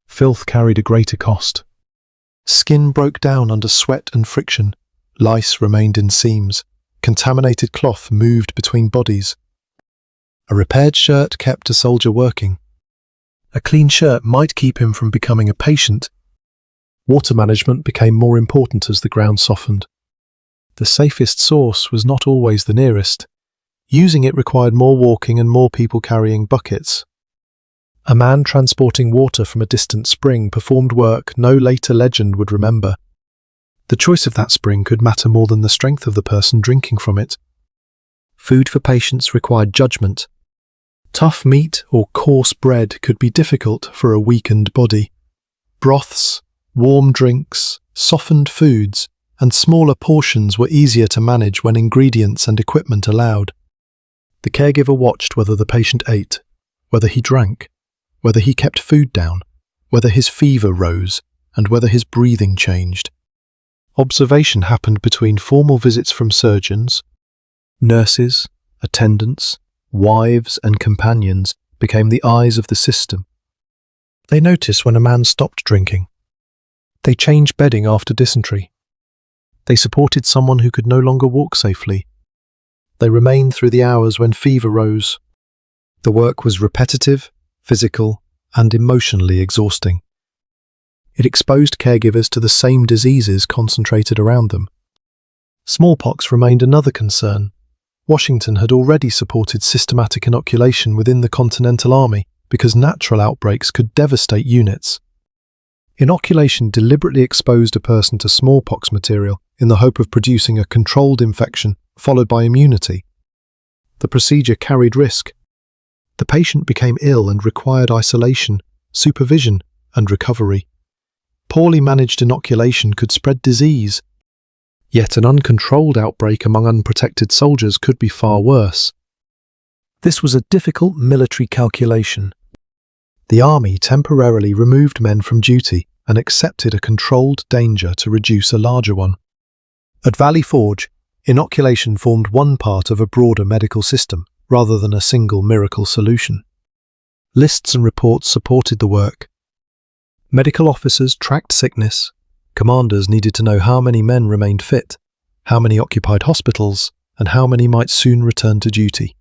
Filth carried a greater cost. Skin broke down under sweat and friction. Lice remained in seams. Contaminated cloth moved between bodies. A repaired shirt kept a soldier working. A clean shirt might keep him from becoming a patient. Water management became more important as the ground softened. The safest source was not always the nearest. Using it required more walking and more people carrying buckets. A man transporting water from a distant spring performed work no later legend would remember. The choice of that spring could matter more than the strength of the person drinking from it. Food for patients required judgment. Tough meat or coarse bread could be difficult for a weakened body. Broths, warm drinks, softened foods, and smaller portions were easier to manage when ingredients and equipment allowed. The caregiver watched whether the patient ate, whether he drank, whether he kept food down, whether his fever rose, and whether his breathing changed. Observation happened between formal visits from surgeons. Nurses, attendants, wives, and companions became the eyes of the system. They noticed when a man stopped drinking. They changed bedding after dysentery. They supported someone who could no longer walk safely. They remained through the hours when fever rose. The work was repetitive, physical, and emotionally exhausting. It exposed caregivers to the same diseases concentrated around them. Smallpox remained another concern. Washington had already supported systematic inoculation within the Continental Army because natural outbreaks could devastate units. Inoculation deliberately exposed a person to smallpox material in the hope of producing a controlled infection followed by immunity. The procedure carried risk. The patient became ill and required isolation, supervision, and recovery. Poorly managed inoculation could spread disease. Yet an uncontrolled outbreak among unprotected soldiers could be far worse. This was a difficult military calculation. The army temporarily removed men from duty and accepted a controlled danger to reduce a larger one. At Valley Forge, inoculation formed one part of a broader medical system, rather than a single miracle solution. Lists and reports supported the work. Medical officers tracked sickness. Commanders needed to know how many men remained fit, how many occupied hospitals, and how many might soon return to duty.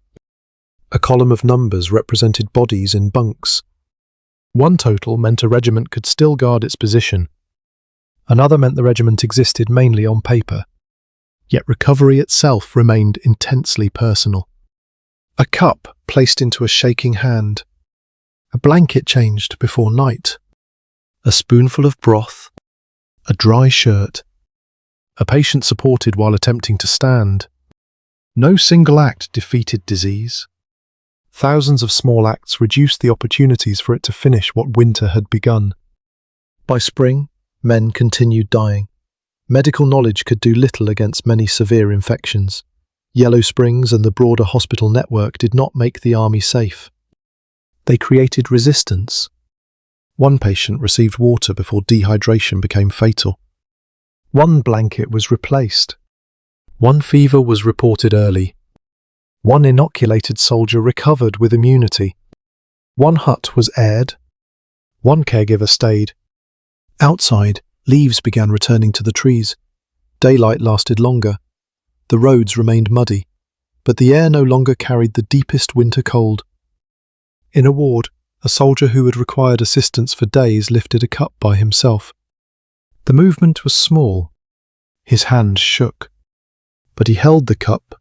A column of numbers represented bodies in bunks. One total meant a regiment could still guard its position. Another meant the regiment existed mainly on paper. Yet recovery itself remained intensely personal. A cup placed into a shaking hand. A blanket changed before night. A spoonful of broth. A dry shirt. A patient supported while attempting to stand. No single act defeated disease. Thousands of small acts reduced the opportunities for it to finish what winter had begun. By spring, men continued dying. Medical knowledge could do little against many severe infections. Yellow Springs and the broader hospital network did not make the army safe. They created resistance. One patient received water before dehydration became fatal. One blanket was replaced. One fever was reported early. One inoculated soldier recovered with immunity. One hut was aired. One caregiver stayed. Outside, leaves began returning to the trees. Daylight lasted longer. The roads remained muddy, but the air no longer carried the deepest winter cold. In a ward, a soldier who had required assistance for days lifted a cup by himself. The movement was small. His hand shook. But he held the cup,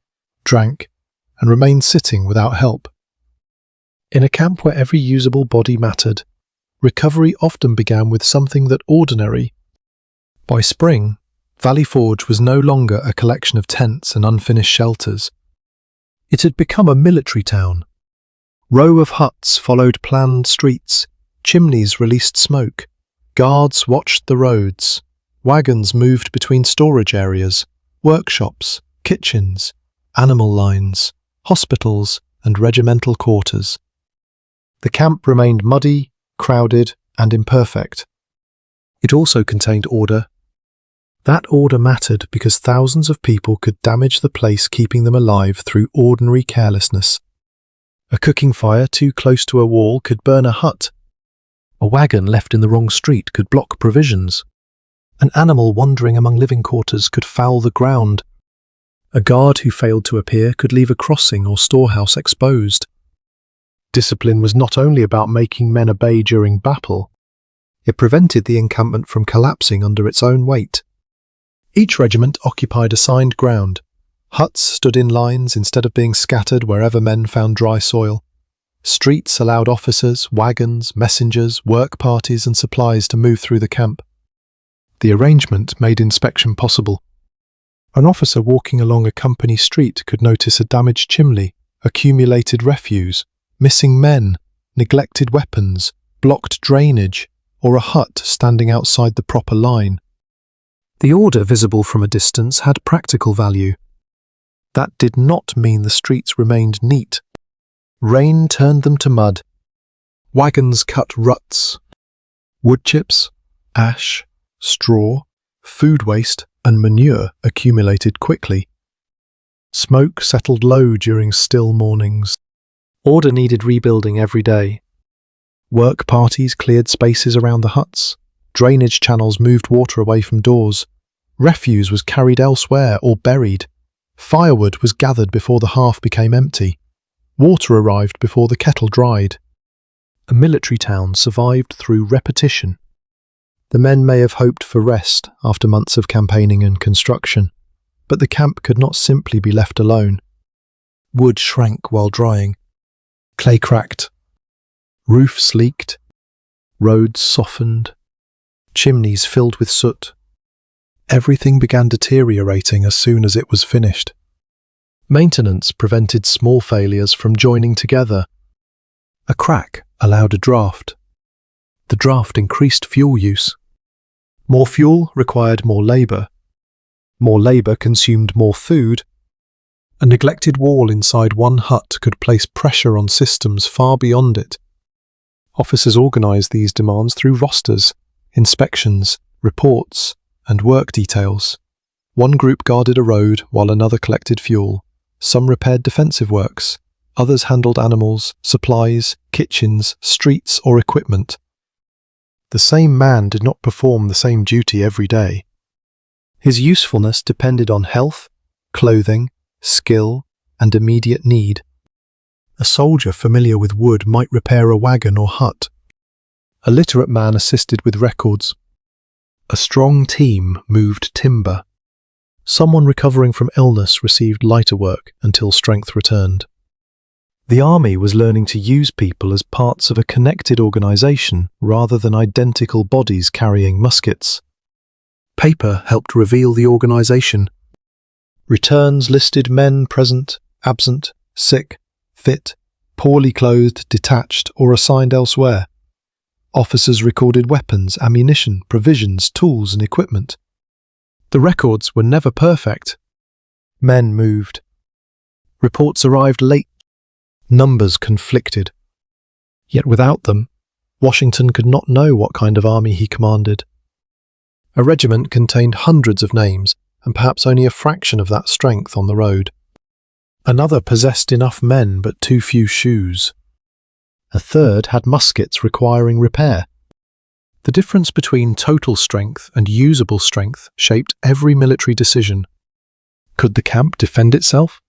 drank, and remained sitting without help. In a camp where every usable body mattered, recovery often began with something that ordinary. By spring, Valley Forge was no longer a collection of tents and unfinished shelters. It had become a military town. Row of huts followed planned streets, chimneys released smoke, guards watched the roads, Wagons moved between storage areas, workshops, kitchens, animal lines, hospitals, and regimental quarters. The camp remained muddy, crowded, and imperfect. It also contained order. That order mattered because thousands of people could damage the place, keeping them alive through ordinary carelessness. A cooking fire too close to a wall could burn a hut. A wagon left in the wrong street could block provisions. An animal wandering among living quarters could foul the ground. A guard who failed to appear could leave a crossing or storehouse exposed. Discipline was not only about making men obey during battle, it prevented the encampment from collapsing under its own weight. Each regiment occupied assigned ground. Huts stood in lines instead of being scattered wherever men found dry soil. Streets allowed officers, wagons, messengers, work parties and supplies to move through the camp. The arrangement made inspection possible. An officer walking along a company street could notice a damaged chimney, accumulated refuse, missing men, neglected weapons, blocked drainage, or a hut standing outside the proper line. The order visible from a distance had practical value. That did not mean the streets remained neat. Rain turned them to mud. Wagons cut ruts. Wood chips, ash, straw, food waste, and manure accumulated quickly. Smoke settled low during still mornings. Order needed rebuilding every day. Work parties cleared spaces around the huts. Drainage channels moved water away from doors. Refuse was carried elsewhere or buried. Firewood was gathered before the hearth became empty. Water arrived before the kettle dried. A military town survived through repetition. The men may have hoped for rest after months of campaigning and construction, but the camp could not simply be left alone. Wood shrank while drying. Clay cracked. Roofs leaked. Roads softened. Chimneys filled with soot. Everything began deteriorating as soon as it was finished. Maintenance prevented small failures from joining together. A crack allowed a draft. The draft increased fuel use. More fuel required more labour. More labour consumed more food. A neglected wall inside one hut could place pressure on systems far beyond it. Officers organised these demands through rosters, inspections, reports, and work details. One group guarded a road while another collected fuel. Some repaired defensive works. Others handled animals, supplies, kitchens, streets, or equipment. The same man did not perform the same duty every day. His usefulness depended on health, clothing, skill, and immediate need. A soldier familiar with wood might repair a wagon or hut. A literate man assisted with records. A strong team moved timber. Someone recovering from illness received lighter work until strength returned. The army was learning to use people as parts of a connected organisation rather than identical bodies carrying muskets. Paper helped reveal the organisation. Returns listed men present, absent, sick, fit, poorly clothed, detached, or assigned elsewhere. Officers recorded weapons, ammunition, provisions, tools, and equipment. The records were never perfect. Men moved. Reports arrived late. Numbers conflicted. Yet without them, Washington could not know what kind of army he commanded. A regiment contained hundreds of names, and perhaps only a fraction of that strength on the road. Another possessed enough men but too few shoes. A third had muskets requiring repair. The difference between total strength and usable strength shaped every military decision. Could the camp defend itself?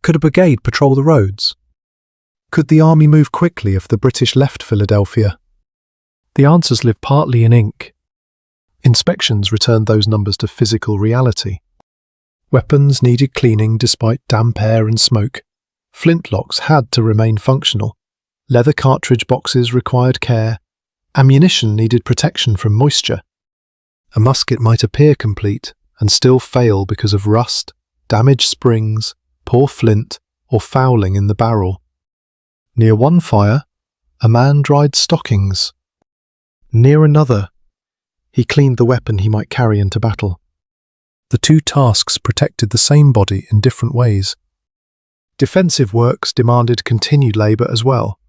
Could a brigade patrol the roads? Could the army move quickly if the British left Philadelphia? The answers live partly in ink. Inspections returned those numbers to physical reality. Weapons needed cleaning despite damp air and smoke. Flintlocks had to remain functional. Leather cartridge boxes required care. Ammunition needed protection from moisture. A musket might appear complete and still fail because of rust, damaged springs, poor flint, or fouling in the barrel. Near one fire, a man dried stockings. Near another, He cleaned the weapon he might carry into battle. The two tasks protected the same body in different ways. Defensive works demanded continued labour as well.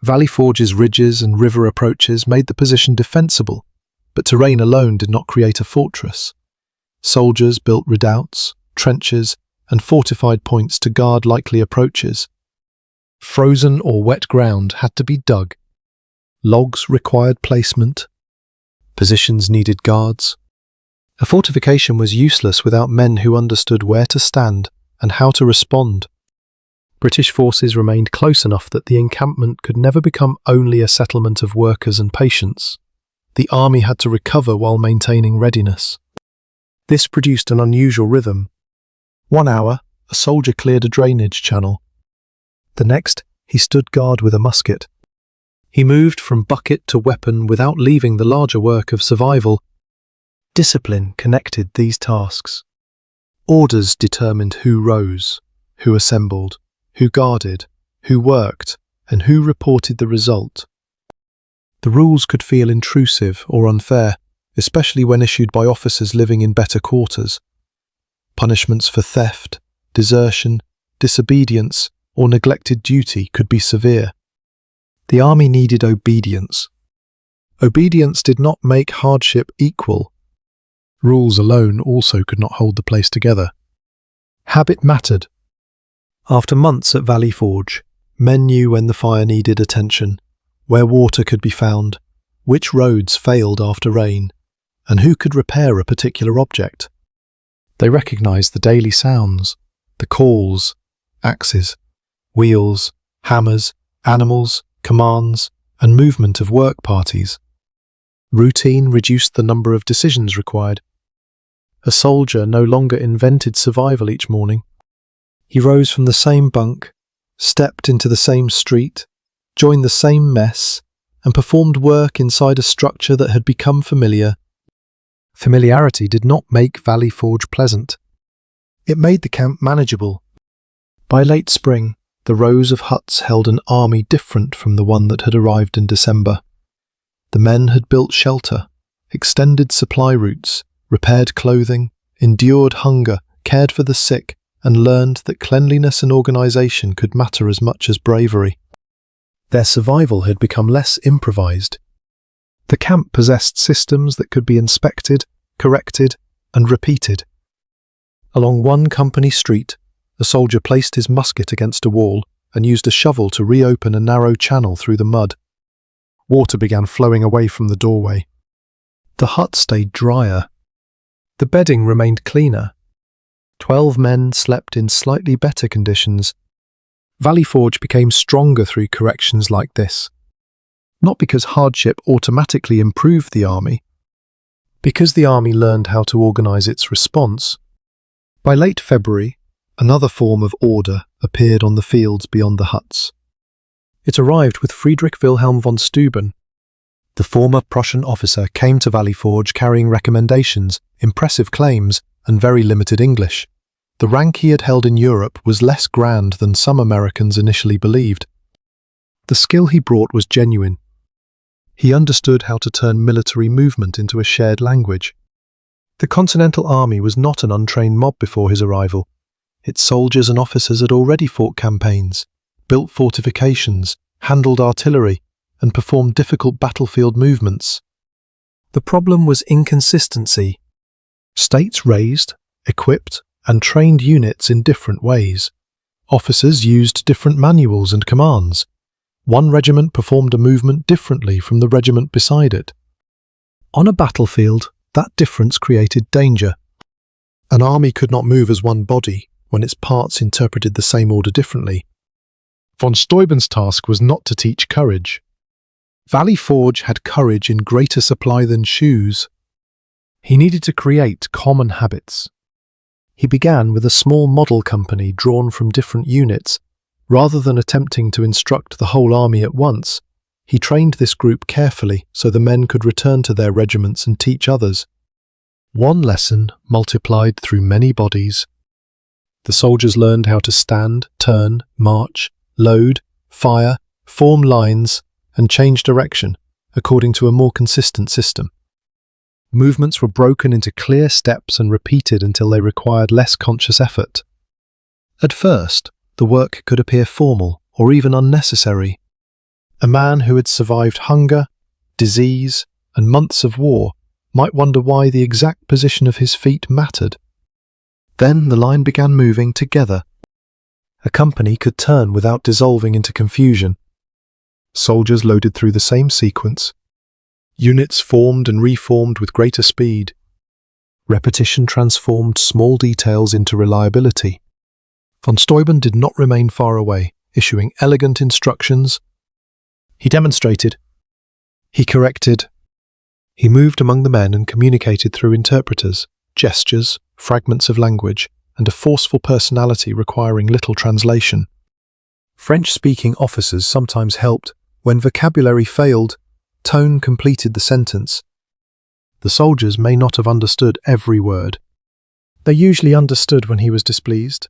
Valley Forge's ridges and river approaches made the position defensible, but terrain alone did not create a fortress. Soldiers built redoubts, trenches, and fortified points to guard likely approaches. Frozen or wet ground had to be dug. Logs required placement. Positions needed guards. A fortification was useless without men who understood where to stand and how to respond. British forces remained close enough that the encampment could never become only a settlement of workers and patients. The army had to recover while maintaining readiness. This produced an unusual rhythm. 1 hour, a soldier cleared a drainage channel. The next, he stood guard with a musket. He moved from bucket to weapon without leaving the larger work of survival. Discipline connected these tasks. Orders determined who rose, who assembled, who guarded, who worked, and who reported the result. The rules could feel intrusive or unfair, especially when issued by officers living in better quarters. Punishments for theft, desertion, disobedience, or neglected duty could be severe. The army needed obedience. Obedience did not make hardship equal. Rules alone also could not hold the place together. Habit mattered. After months at Valley Forge, men knew when the fire needed attention, where water could be found, which roads failed after rain, and who could repair a particular object. They recognized the daily sounds, the calls, axes, wheels, hammers, animals, commands, and movement of work parties. Routine reduced the number of decisions required. A soldier no longer invented survival each morning. He rose from the same bunk, stepped into the same street, joined the same mess, and performed work inside a structure that had become familiar. Familiarity did not make Valley Forge pleasant. It made the camp manageable. By late spring, the rows of huts held an army different from the one that had arrived in December. The men had built shelter, extended supply routes, repaired clothing, endured hunger, cared for the sick, and learned that cleanliness and organisation could matter as much as bravery. Their survival had become less improvised. The camp possessed systems that could be inspected, corrected, and repeated. Along one company street, a soldier placed his musket against a wall and used a shovel to reopen a narrow channel through the mud. Water began flowing away from the doorway. The hut stayed drier. The bedding remained cleaner. 12 men slept in slightly better conditions. Valley Forge became stronger through corrections like this. Not because hardship automatically improved the army, because the army learned how to organise its response. By late February, another form of order appeared on the fields beyond the huts. It arrived with Friedrich Wilhelm von Steuben. The former Prussian officer came to Valley Forge carrying recommendations, impressive claims, and very limited English. The rank he had held in Europe was less grand than some Americans initially believed. The skill he brought was genuine. He understood how to turn military movement into a shared language. The Continental Army was not an untrained mob before his arrival. Its soldiers and officers had already fought campaigns, built fortifications, handled artillery, and performed difficult battlefield movements. The problem was inconsistency. States raised, equipped, and trained units in different ways. Officers used different manuals and commands. One regiment performed a movement differently from the regiment beside it. On a battlefield, that difference created danger. An army could not move as one body when its parts interpreted the same order differently. Von Steuben's task was not to teach courage. Valley Forge had courage in greater supply than shoes. He needed to create common habits. He began with a small model company drawn from different units. Rather than attempting to instruct the whole army at once, he trained this group carefully so the men could return to their regiments and teach others. One lesson multiplied through many bodies. The soldiers learned how to stand, turn, march, load, fire, form lines, and change direction according to a more consistent system. Movements were broken into clear steps and repeated until they required less conscious effort. At first, the work could appear formal or even unnecessary. A man who had survived hunger, disease, and months of war might wonder why the exact position of his feet mattered. Then the line began moving together. A company could turn without dissolving into confusion. Soldiers loaded through the same sequence. Units formed and reformed with greater speed. Repetition transformed small details into reliability. Von Steuben did not remain far away, issuing elegant instructions. He demonstrated. He corrected. He moved among the men and communicated through interpreters, gestures, fragments of language, and a forceful personality requiring little translation. French-speaking officers sometimes helped. When vocabulary failed, tone completed the sentence. The soldiers may not have understood every word. They usually understood when he was displeased.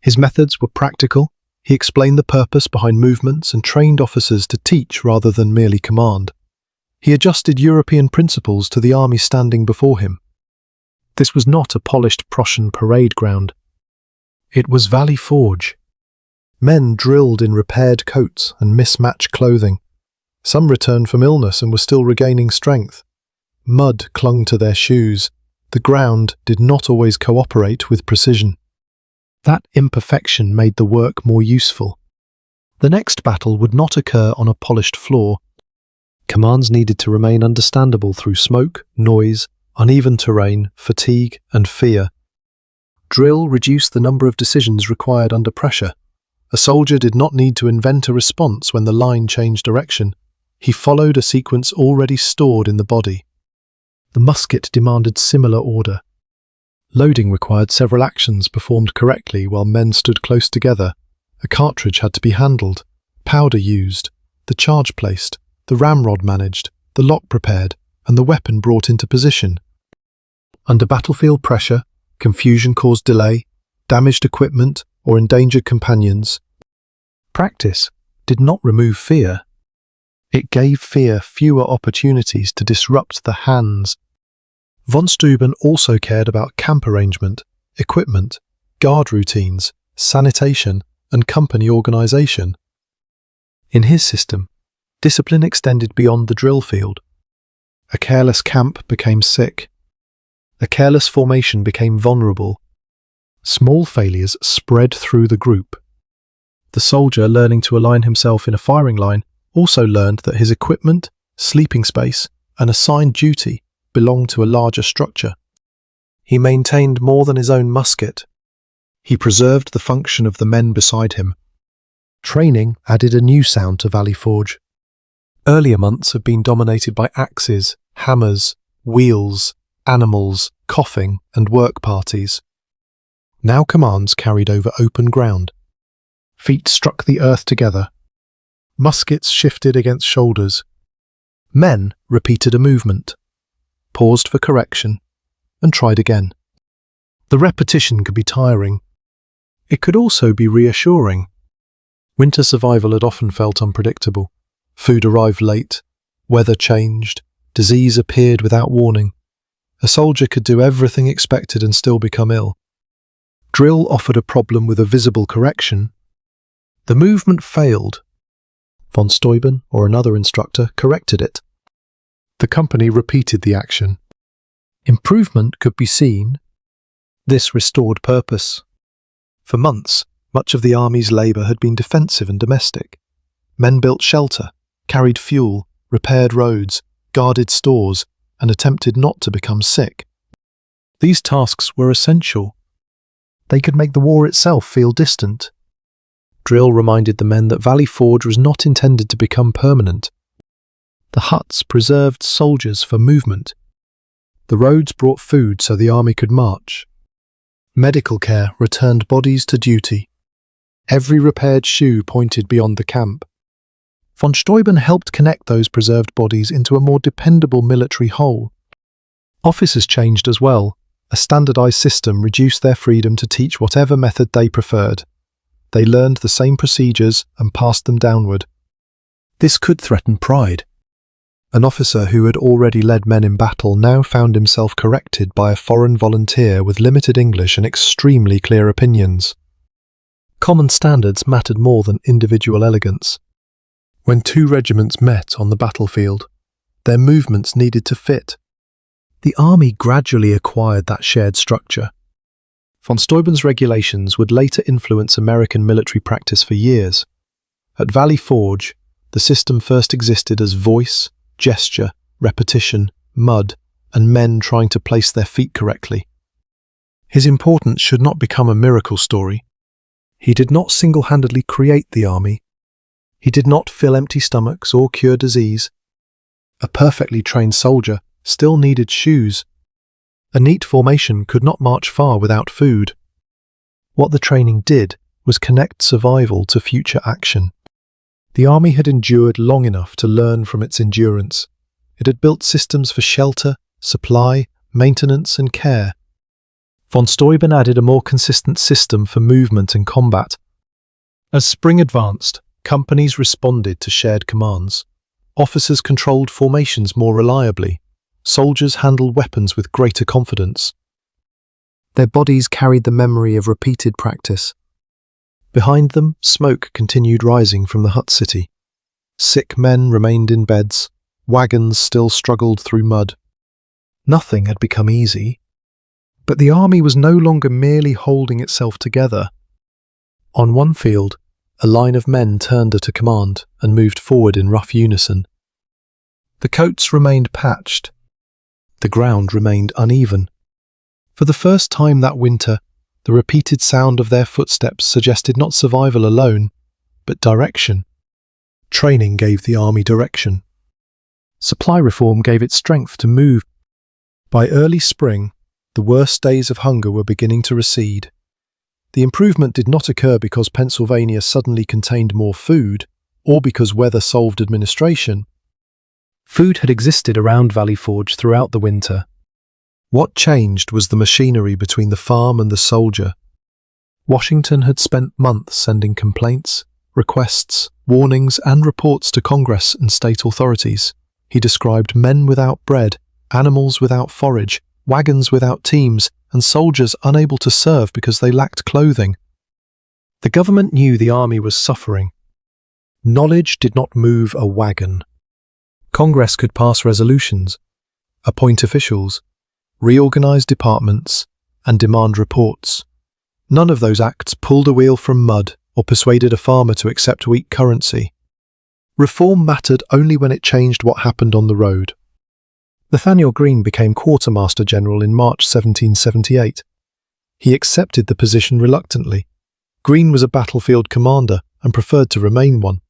His methods were practical. He explained the purpose behind movements and trained officers to teach rather than merely command. He adjusted European principles to the army standing before him. This was not a polished Prussian parade ground. It was Valley Forge. Men drilled in repaired coats and mismatched clothing. Some returned from illness and were still regaining strength. Mud clung to their shoes. The ground did not always cooperate with precision. That imperfection made the work more useful. The next battle would not occur on a polished floor. Commands needed to remain understandable through smoke, noise, uneven terrain, fatigue, and fear. Drill reduced the number of decisions required under pressure. A soldier did not need to invent a response when the line changed direction. He followed a sequence already stored in the body. The musket demanded similar order. Loading required several actions performed correctly while men stood close together. A cartridge had to be handled, powder used, the charge placed, the ramrod managed, the lock prepared, and the weapon brought into position. Under battlefield pressure, confusion caused delay, damaged equipment, or endangered companions. Practice did not remove fear. It gave fear fewer opportunities to disrupt the hands. Von Steuben also cared about camp arrangement, equipment, guard routines, sanitation, and company organization. In his system, discipline extended beyond the drill field. A careless camp became sick. A careless formation became vulnerable. Small failures spread through the group. The soldier, learning to align himself in a firing line, also learned that his equipment, sleeping space, and assigned duty belonged to a larger structure. He maintained more than his own musket. He preserved the function of the men beside him. Training added a new sound to Valley Forge. Earlier months had been dominated by axes, hammers, wheels, animals, coughing, and work parties. Now commands carried over open ground. Feet struck the earth together. Muskets shifted against shoulders. Men repeated a movement, paused for correction, and tried again. The repetition could be tiring. It could also be reassuring. Winter survival had often felt unpredictable. Food arrived late, weather changed, disease appeared without warning. A soldier could do everything expected and still become ill. Drill offered a problem with a visible correction. The movement failed. Von Steuben, or another instructor, corrected it. The company repeated the action. Improvement could be seen. This restored purpose. For months, much of the army's labour had been defensive and domestic. Men built shelter, carried fuel, repaired roads, guarded stores, and attempted not to become sick. These tasks were essential. They could make the war itself feel distant. Drill reminded the men that Valley Forge was not intended to become permanent. The huts preserved soldiers for movement. The roads brought food so the army could march. Medical care returned bodies to duty. Every repaired shoe pointed beyond the camp. Von Steuben helped connect those preserved bodies into a more dependable military whole. Officers changed as well. A standardized system reduced their freedom to teach whatever method they preferred. They learned the same procedures and passed them downward. This could threaten pride. An officer who had already led men in battle now found himself corrected by a foreign volunteer with limited English and extremely clear opinions. Common standards mattered more than individual elegance. When two regiments met on the battlefield, their movements needed to fit. The army gradually acquired that shared structure. Von Steuben's regulations would later influence American military practice for years. At Valley Forge, the system first existed as voice, gesture, repetition, mud, and men trying to place their feet correctly. His importance should not become a miracle story. He did not single-handedly create the army. He did not fill empty stomachs or cure disease. A perfectly trained soldier still needed shoes. A neat formation could not march far without food. What the training did was connect survival to future action. The army had endured long enough to learn from its endurance. It had built systems for shelter, supply, maintenance, and care. Von Steuben added a more consistent system for movement and combat. As spring advanced, companies responded to shared commands. Officers controlled formations more reliably. Soldiers handled weapons with greater confidence. Their bodies carried the memory of repeated practice. Behind them, smoke continued rising from the hut city. Sick men remained in beds. Wagons still struggled through mud. Nothing had become easy. But the army was no longer merely holding itself together. On one field, a line of men turned at a command and moved forward in rough unison. The coats remained patched. The ground remained uneven. For the first time that winter, the repeated sound of their footsteps suggested not survival alone, but direction. Training gave the army direction. Supply reform gave it strength to move. By early spring, the worst days of hunger were beginning to recede. The improvement did not occur because Pennsylvania suddenly contained more food, or because weather solved administration. Food had existed around Valley Forge throughout the winter. What changed was the machinery between the farm and the soldier. Washington had spent months sending complaints, requests, warnings, and reports to Congress and state authorities. He described men without bread, animals without forage, wagons without teams, and soldiers unable to serve because they lacked clothing. The government knew the army was suffering. Knowledge did not move a wagon. Congress could pass resolutions, appoint officials, reorganize departments, and demand reports. None of those acts pulled a wheel from mud or persuaded a farmer to accept weak currency. Reform mattered only when it changed what happened on the road. Nathaniel Greene became quartermaster general in March 1778. He accepted the position reluctantly. Greene was a battlefield commander and preferred to remain one.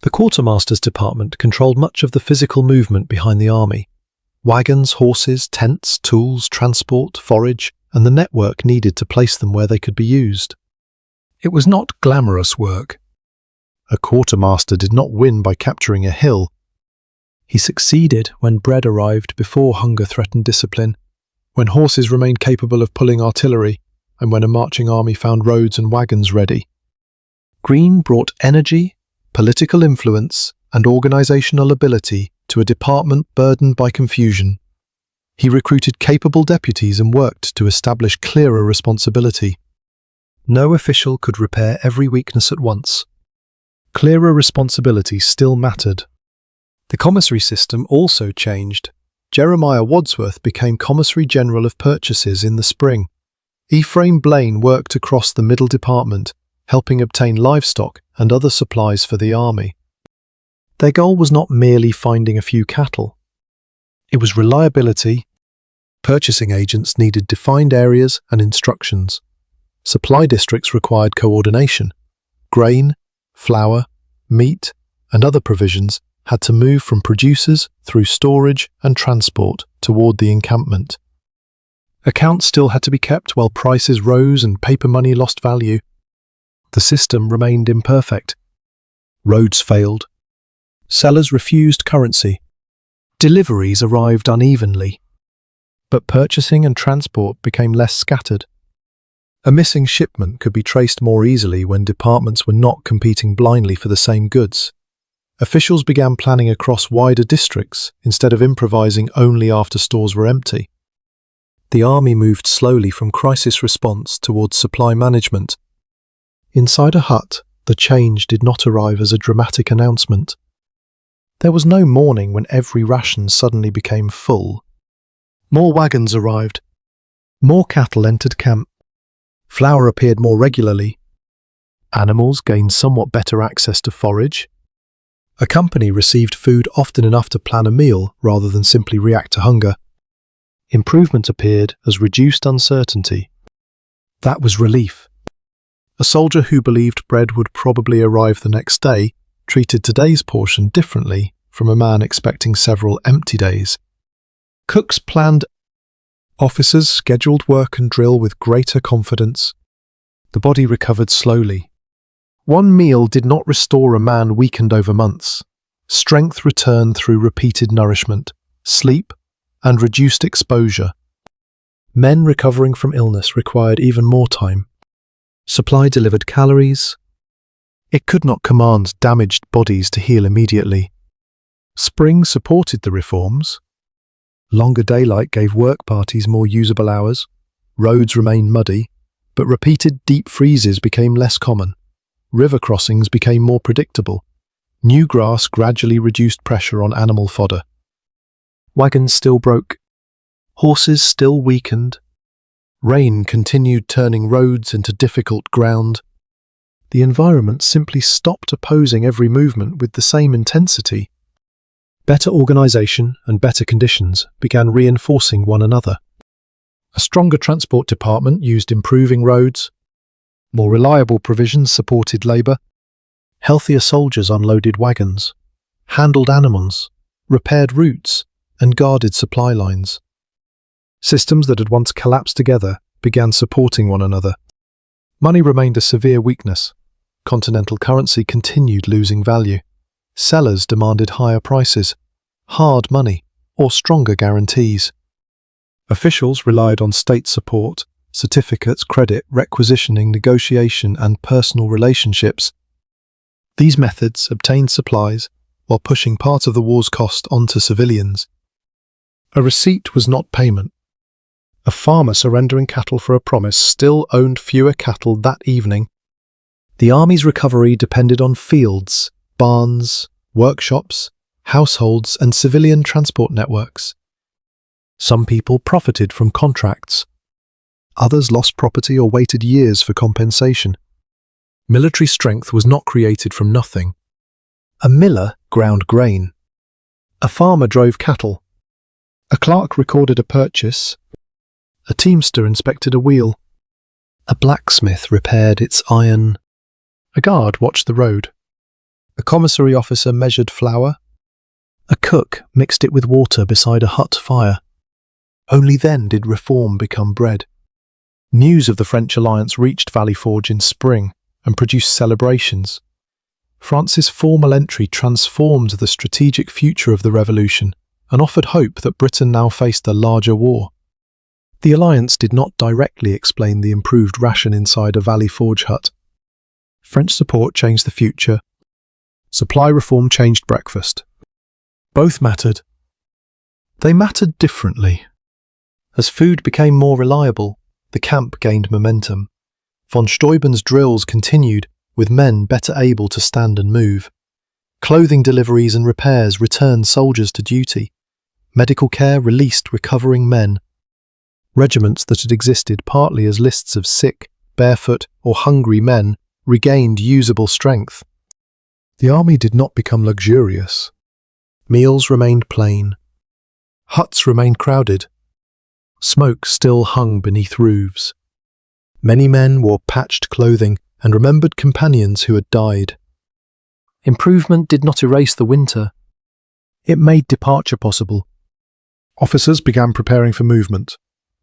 The quartermaster's department controlled much of the physical movement behind the army. Wagons, horses, tents, tools, transport, forage, and the network needed to place them where they could be used. It was not glamorous work. A quartermaster did not win by capturing a hill. He succeeded when bread arrived before hunger threatened discipline, when horses remained capable of pulling artillery, and when a marching army found roads and wagons ready. Greene brought energy, political influence, and organizational ability to a department burdened by confusion. He recruited capable deputies and worked to establish clearer responsibility. No official could repair every weakness at once. Clearer responsibility still mattered. The commissary system also changed. Jeremiah Wadsworth became Commissary General of Purchases in the spring. Ephraim Blaine worked across the middle department, helping obtain livestock and other supplies for the army. Their goal was not merely finding a few cattle. It was reliability. Purchasing agents needed defined areas and instructions. Supply districts required coordination. Grain, flour, meat, and other provisions had to move from producers through storage and transport toward the encampment. Accounts still had to be kept while prices rose and paper money lost value. The system remained imperfect. Roads failed. Sellers refused currency. Deliveries arrived unevenly. But purchasing and transport became less scattered. A missing shipment could be traced more easily when departments were not competing blindly for the same goods. Officials began planning across wider districts instead of improvising only after stores were empty. The army moved slowly from crisis response towards supply management. Inside a hut, the change did not arrive as a dramatic announcement. There was no mourning when every ration suddenly became full. More wagons arrived. More cattle entered camp. Flour appeared more regularly. Animals gained somewhat better access to forage. A company received food often enough to plan a meal rather than simply react to hunger. Improvement appeared as reduced uncertainty. That was relief. A soldier who believed bread would probably arrive the next day treated today's portion differently from a man expecting several empty days. Cooks planned. Officers scheduled work and drill with greater confidence. The body recovered slowly. One meal did not restore a man weakened over months. Strength returned through repeated nourishment, sleep, and reduced exposure. Men recovering from illness required even more time. Supply delivered calories. It could not command damaged bodies to heal immediately. Spring supported the reforms. Longer daylight gave work parties more usable hours. Roads remained muddy, but repeated deep freezes became less common. River crossings became more predictable. New grass gradually reduced pressure on animal fodder. Wagons still broke. Horses still weakened. Rain continued turning roads into difficult ground. The environment simply stopped opposing every movement with the same intensity. Better organization and better conditions began reinforcing one another. A stronger transport department used improving roads. More reliable provisions supported labor. Healthier soldiers unloaded wagons, handled animals, repaired routes, and guarded supply lines. Systems that had once collapsed together began supporting one another. Money remained a severe weakness. Continental currency continued losing value. Sellers demanded higher prices, hard money, or stronger guarantees. Officials relied on state support, certificates, credit, requisitioning, negotiation, and personal relationships. These methods obtained supplies while pushing part of the war's cost onto civilians. A receipt was not payment. A farmer surrendering cattle for a promise still owned fewer cattle that evening. The army's recovery depended on fields, barns, workshops, households, and civilian transport networks. Some people profited from contracts. Others lost property or waited years for compensation. Military strength was not created from nothing. A miller ground grain. A farmer drove cattle. A clerk recorded a purchase. A teamster inspected a wheel. A blacksmith repaired its iron. A guard watched the road. A commissary officer measured flour. A cook mixed it with water beside a hut fire. Only then did reform become bread. News of the French alliance reached Valley Forge in spring and produced celebrations. France's formal entry transformed the strategic future of the revolution and offered hope that Britain now faced a larger war. The alliance did not directly explain the improved ration inside a Valley Forge hut. French support changed the future. Supply reform changed breakfast. Both mattered. They mattered differently. As food became more reliable, the camp gained momentum. Von Steuben's drills continued, with men better able to stand and move. Clothing deliveries and repairs returned soldiers to duty. Medical care released recovering men. Regiments that had existed partly as lists of sick, barefoot, or hungry men regained usable strength. The army did not become luxurious. Meals remained plain. Huts remained crowded. Smoke still hung beneath roofs. Many men wore patched clothing and remembered companions who had died. Improvement did not erase the winter. It made departure possible. Officers began preparing for movement.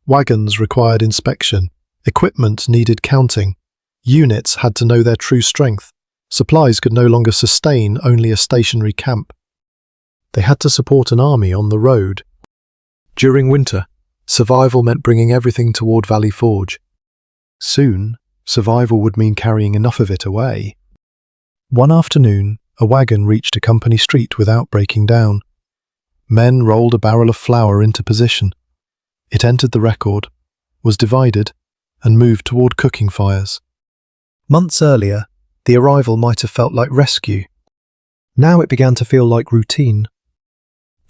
Wagons required inspection. Equipment needed counting. Units had to know their true strength. Supplies could no longer sustain only a stationary camp. They had to support an army on the road. During winter, survival meant bringing everything toward Valley Forge. Soon, survival would mean carrying enough of it away. One afternoon, A wagon reached a company street without breaking down. Men rolled a barrel of flour into position. It entered the record, was divided, and moved toward cooking fires. Months earlier, the arrival might have felt like rescue. Now it began to feel like routine.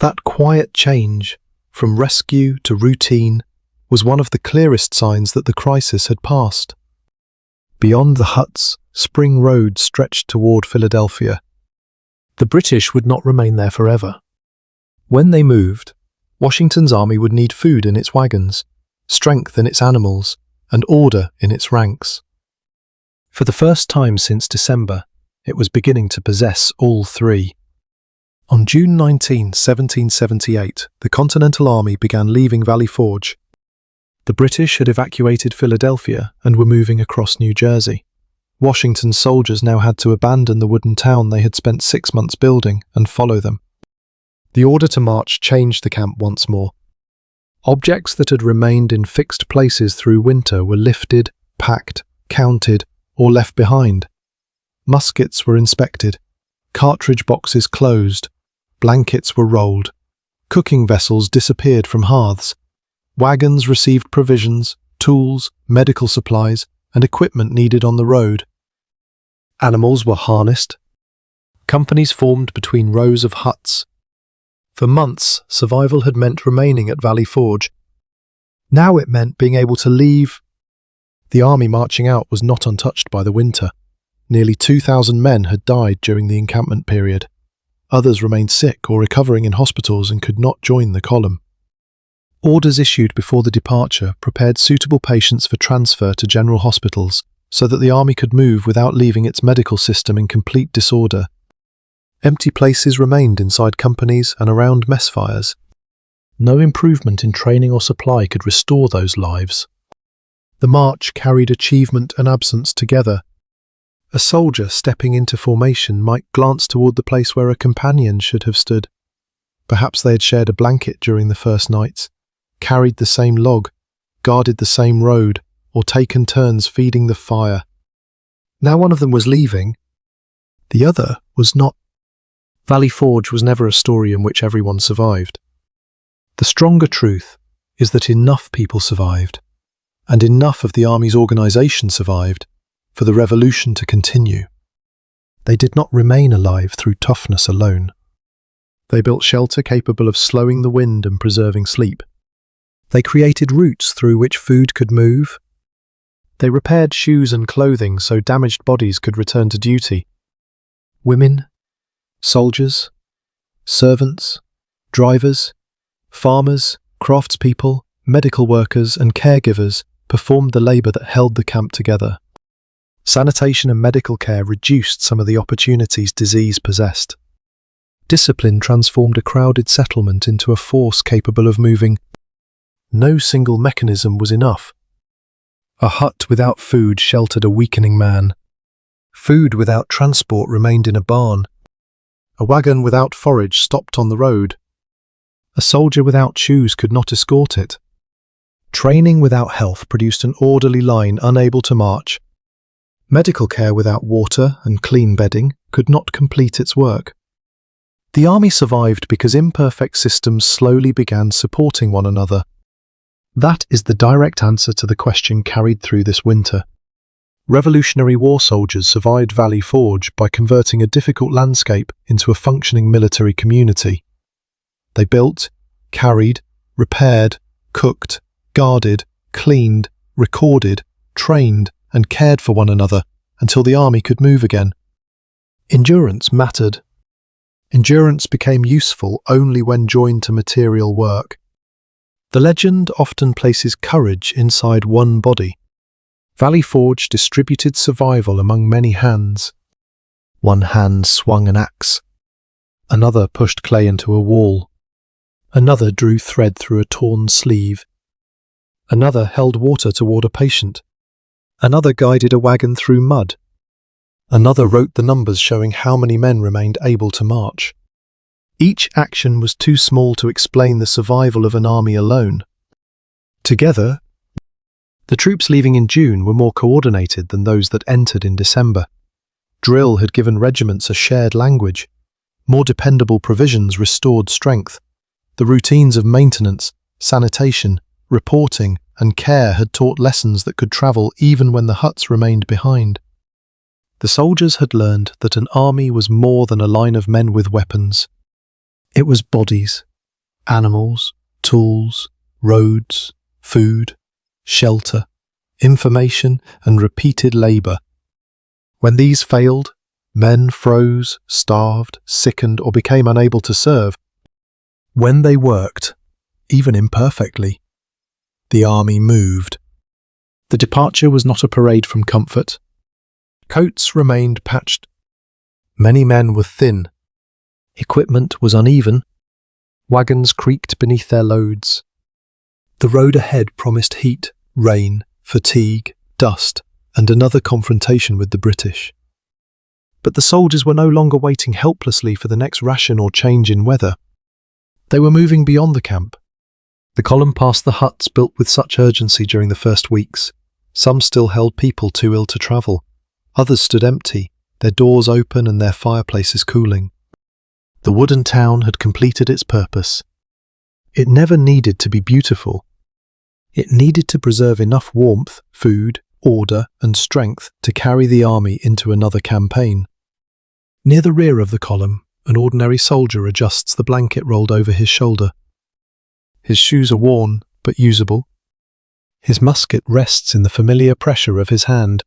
That quiet change, from rescue to routine, was one of the clearest signs that the crisis had passed. Beyond the huts, spring roads stretched toward Philadelphia. The British would not remain there forever. When they moved, Washington's army would need food in its wagons, strength in its animals, and order in its ranks. For the first time since December, it was beginning to possess all three. On June 19, 1778, the Continental Army began leaving Valley Forge. The British had evacuated Philadelphia and were moving across New Jersey. Washington's soldiers now had to abandon the wooden town they had spent 6 months building and follow them. The order to march changed the camp once more. Objects that had remained in fixed places through winter were lifted, packed, counted, or left behind. Muskets were inspected, cartridge boxes closed, blankets were rolled, cooking vessels disappeared from hearths, wagons received provisions, tools, medical supplies, and equipment needed on the road. Animals were harnessed. Companies formed between rows of huts. For months, survival had meant remaining at Valley Forge. Now it meant being able to leave. The army marching out was not untouched by the winter. Nearly 2,000 men had died during the encampment period. Others remained sick or recovering in hospitals and could not join the column. Orders issued before the departure prepared suitable patients for transfer to general hospitals so that the army could move without leaving its medical system in complete disorder. Empty places remained inside companies and around mess fires. No improvement in training or supply could restore those lives. The march carried achievement and absence together. A soldier stepping into formation might glance toward the place where a companion should have stood. Perhaps they had shared a blanket during the first nights, carried the same log, guarded the same road, or taken turns feeding the fire. Now one of them was leaving. The other was not. Valley Forge was never a story in which everyone survived. The stronger truth is that enough people survived, and enough of the army's organization survived, for the revolution to continue. They did not remain alive through toughness alone. They built shelter capable of slowing the wind and preserving sleep. They created routes through which food could move. They repaired shoes and clothing so damaged bodies could return to duty. Women, soldiers, servants, drivers, farmers, craftspeople, medical workers, and caregivers performed the labor that held the camp together. Sanitation and medical care reduced some of the opportunities disease possessed. Discipline transformed a crowded settlement into a force capable of moving. No single mechanism was enough. A hut without food sheltered a weakening man. Food without transport remained in a barn. A wagon without forage stopped on the road. A soldier without shoes could not escort it. Training without health produced an orderly line unable to march. Medical care without water and clean bedding could not complete its work. The army survived because imperfect systems slowly began supporting one another. That is the direct answer to the question carried through this winter. Revolutionary War soldiers survived Valley Forge by converting a difficult landscape into a functioning military community. They built, carried, repaired, cooked, guarded, cleaned, recorded, trained, and cared for one another until the army could move again. Endurance mattered. Endurance became useful only when joined to material work. The legend often places courage inside one body. Valley Forge distributed survival among many hands. One hand swung an axe. Another pushed clay into a wall. Another drew thread through a torn sleeve. Another held water toward a patient. Another guided a wagon through mud. Another wrote the numbers showing how many men remained able to march. Each action was too small to explain the survival of an army alone. Together, the troops leaving in June were more coordinated than those that entered in December. Drill had given regiments a shared language. More dependable provisions restored strength. The routines of maintenance, sanitation, reporting, and care had taught lessons that could travel even when the huts remained behind. The soldiers had learned that an army was more than a line of men with weapons. It was bodies, animals, tools, roads, food, shelter, information, and repeated labour. When these failed, men froze, starved, sickened, or became unable to serve. When they worked, even imperfectly, the army moved. The departure was not a parade from comfort. Coats remained patched. Many men were thin. Equipment was uneven. Wagons creaked beneath their loads. The road ahead promised heat, rain, fatigue, dust, and another confrontation with the British. But the soldiers were no longer waiting helplessly for the next ration or change in weather. They were moving beyond the camp. The column passed the huts built with such urgency during the first weeks. Some still held people too ill to travel. Others stood empty, their doors open and their fireplaces cooling. The wooden town had completed its purpose. It never needed to be beautiful. It needed to preserve enough warmth, food, order, and strength to carry the army into another campaign. Near the rear of the column, an ordinary soldier adjusts the blanket rolled over his shoulder. His shoes are worn, but usable. His musket rests in the familiar pressure of his hand.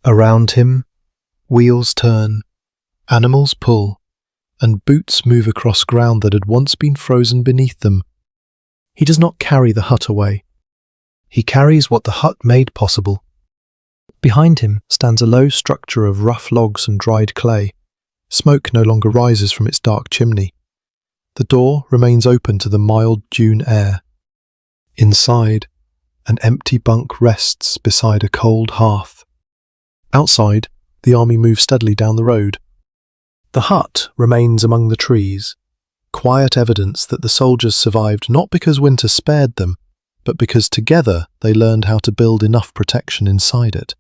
Around him, wheels turn, animals pull, and boots move across ground that had once been frozen beneath them. He does not carry the hut away. He carries what the hut made possible. Behind him stands a low structure of rough logs and dried clay. Smoke no longer rises from its dark chimney. The door remains open to the mild June air. Inside, an empty bunk rests beside a cold hearth. Outside, the army moves steadily down the road. The hut remains among the trees, quiet evidence that the soldiers survived not because winter spared them, but because together they learned how to build enough protection inside it.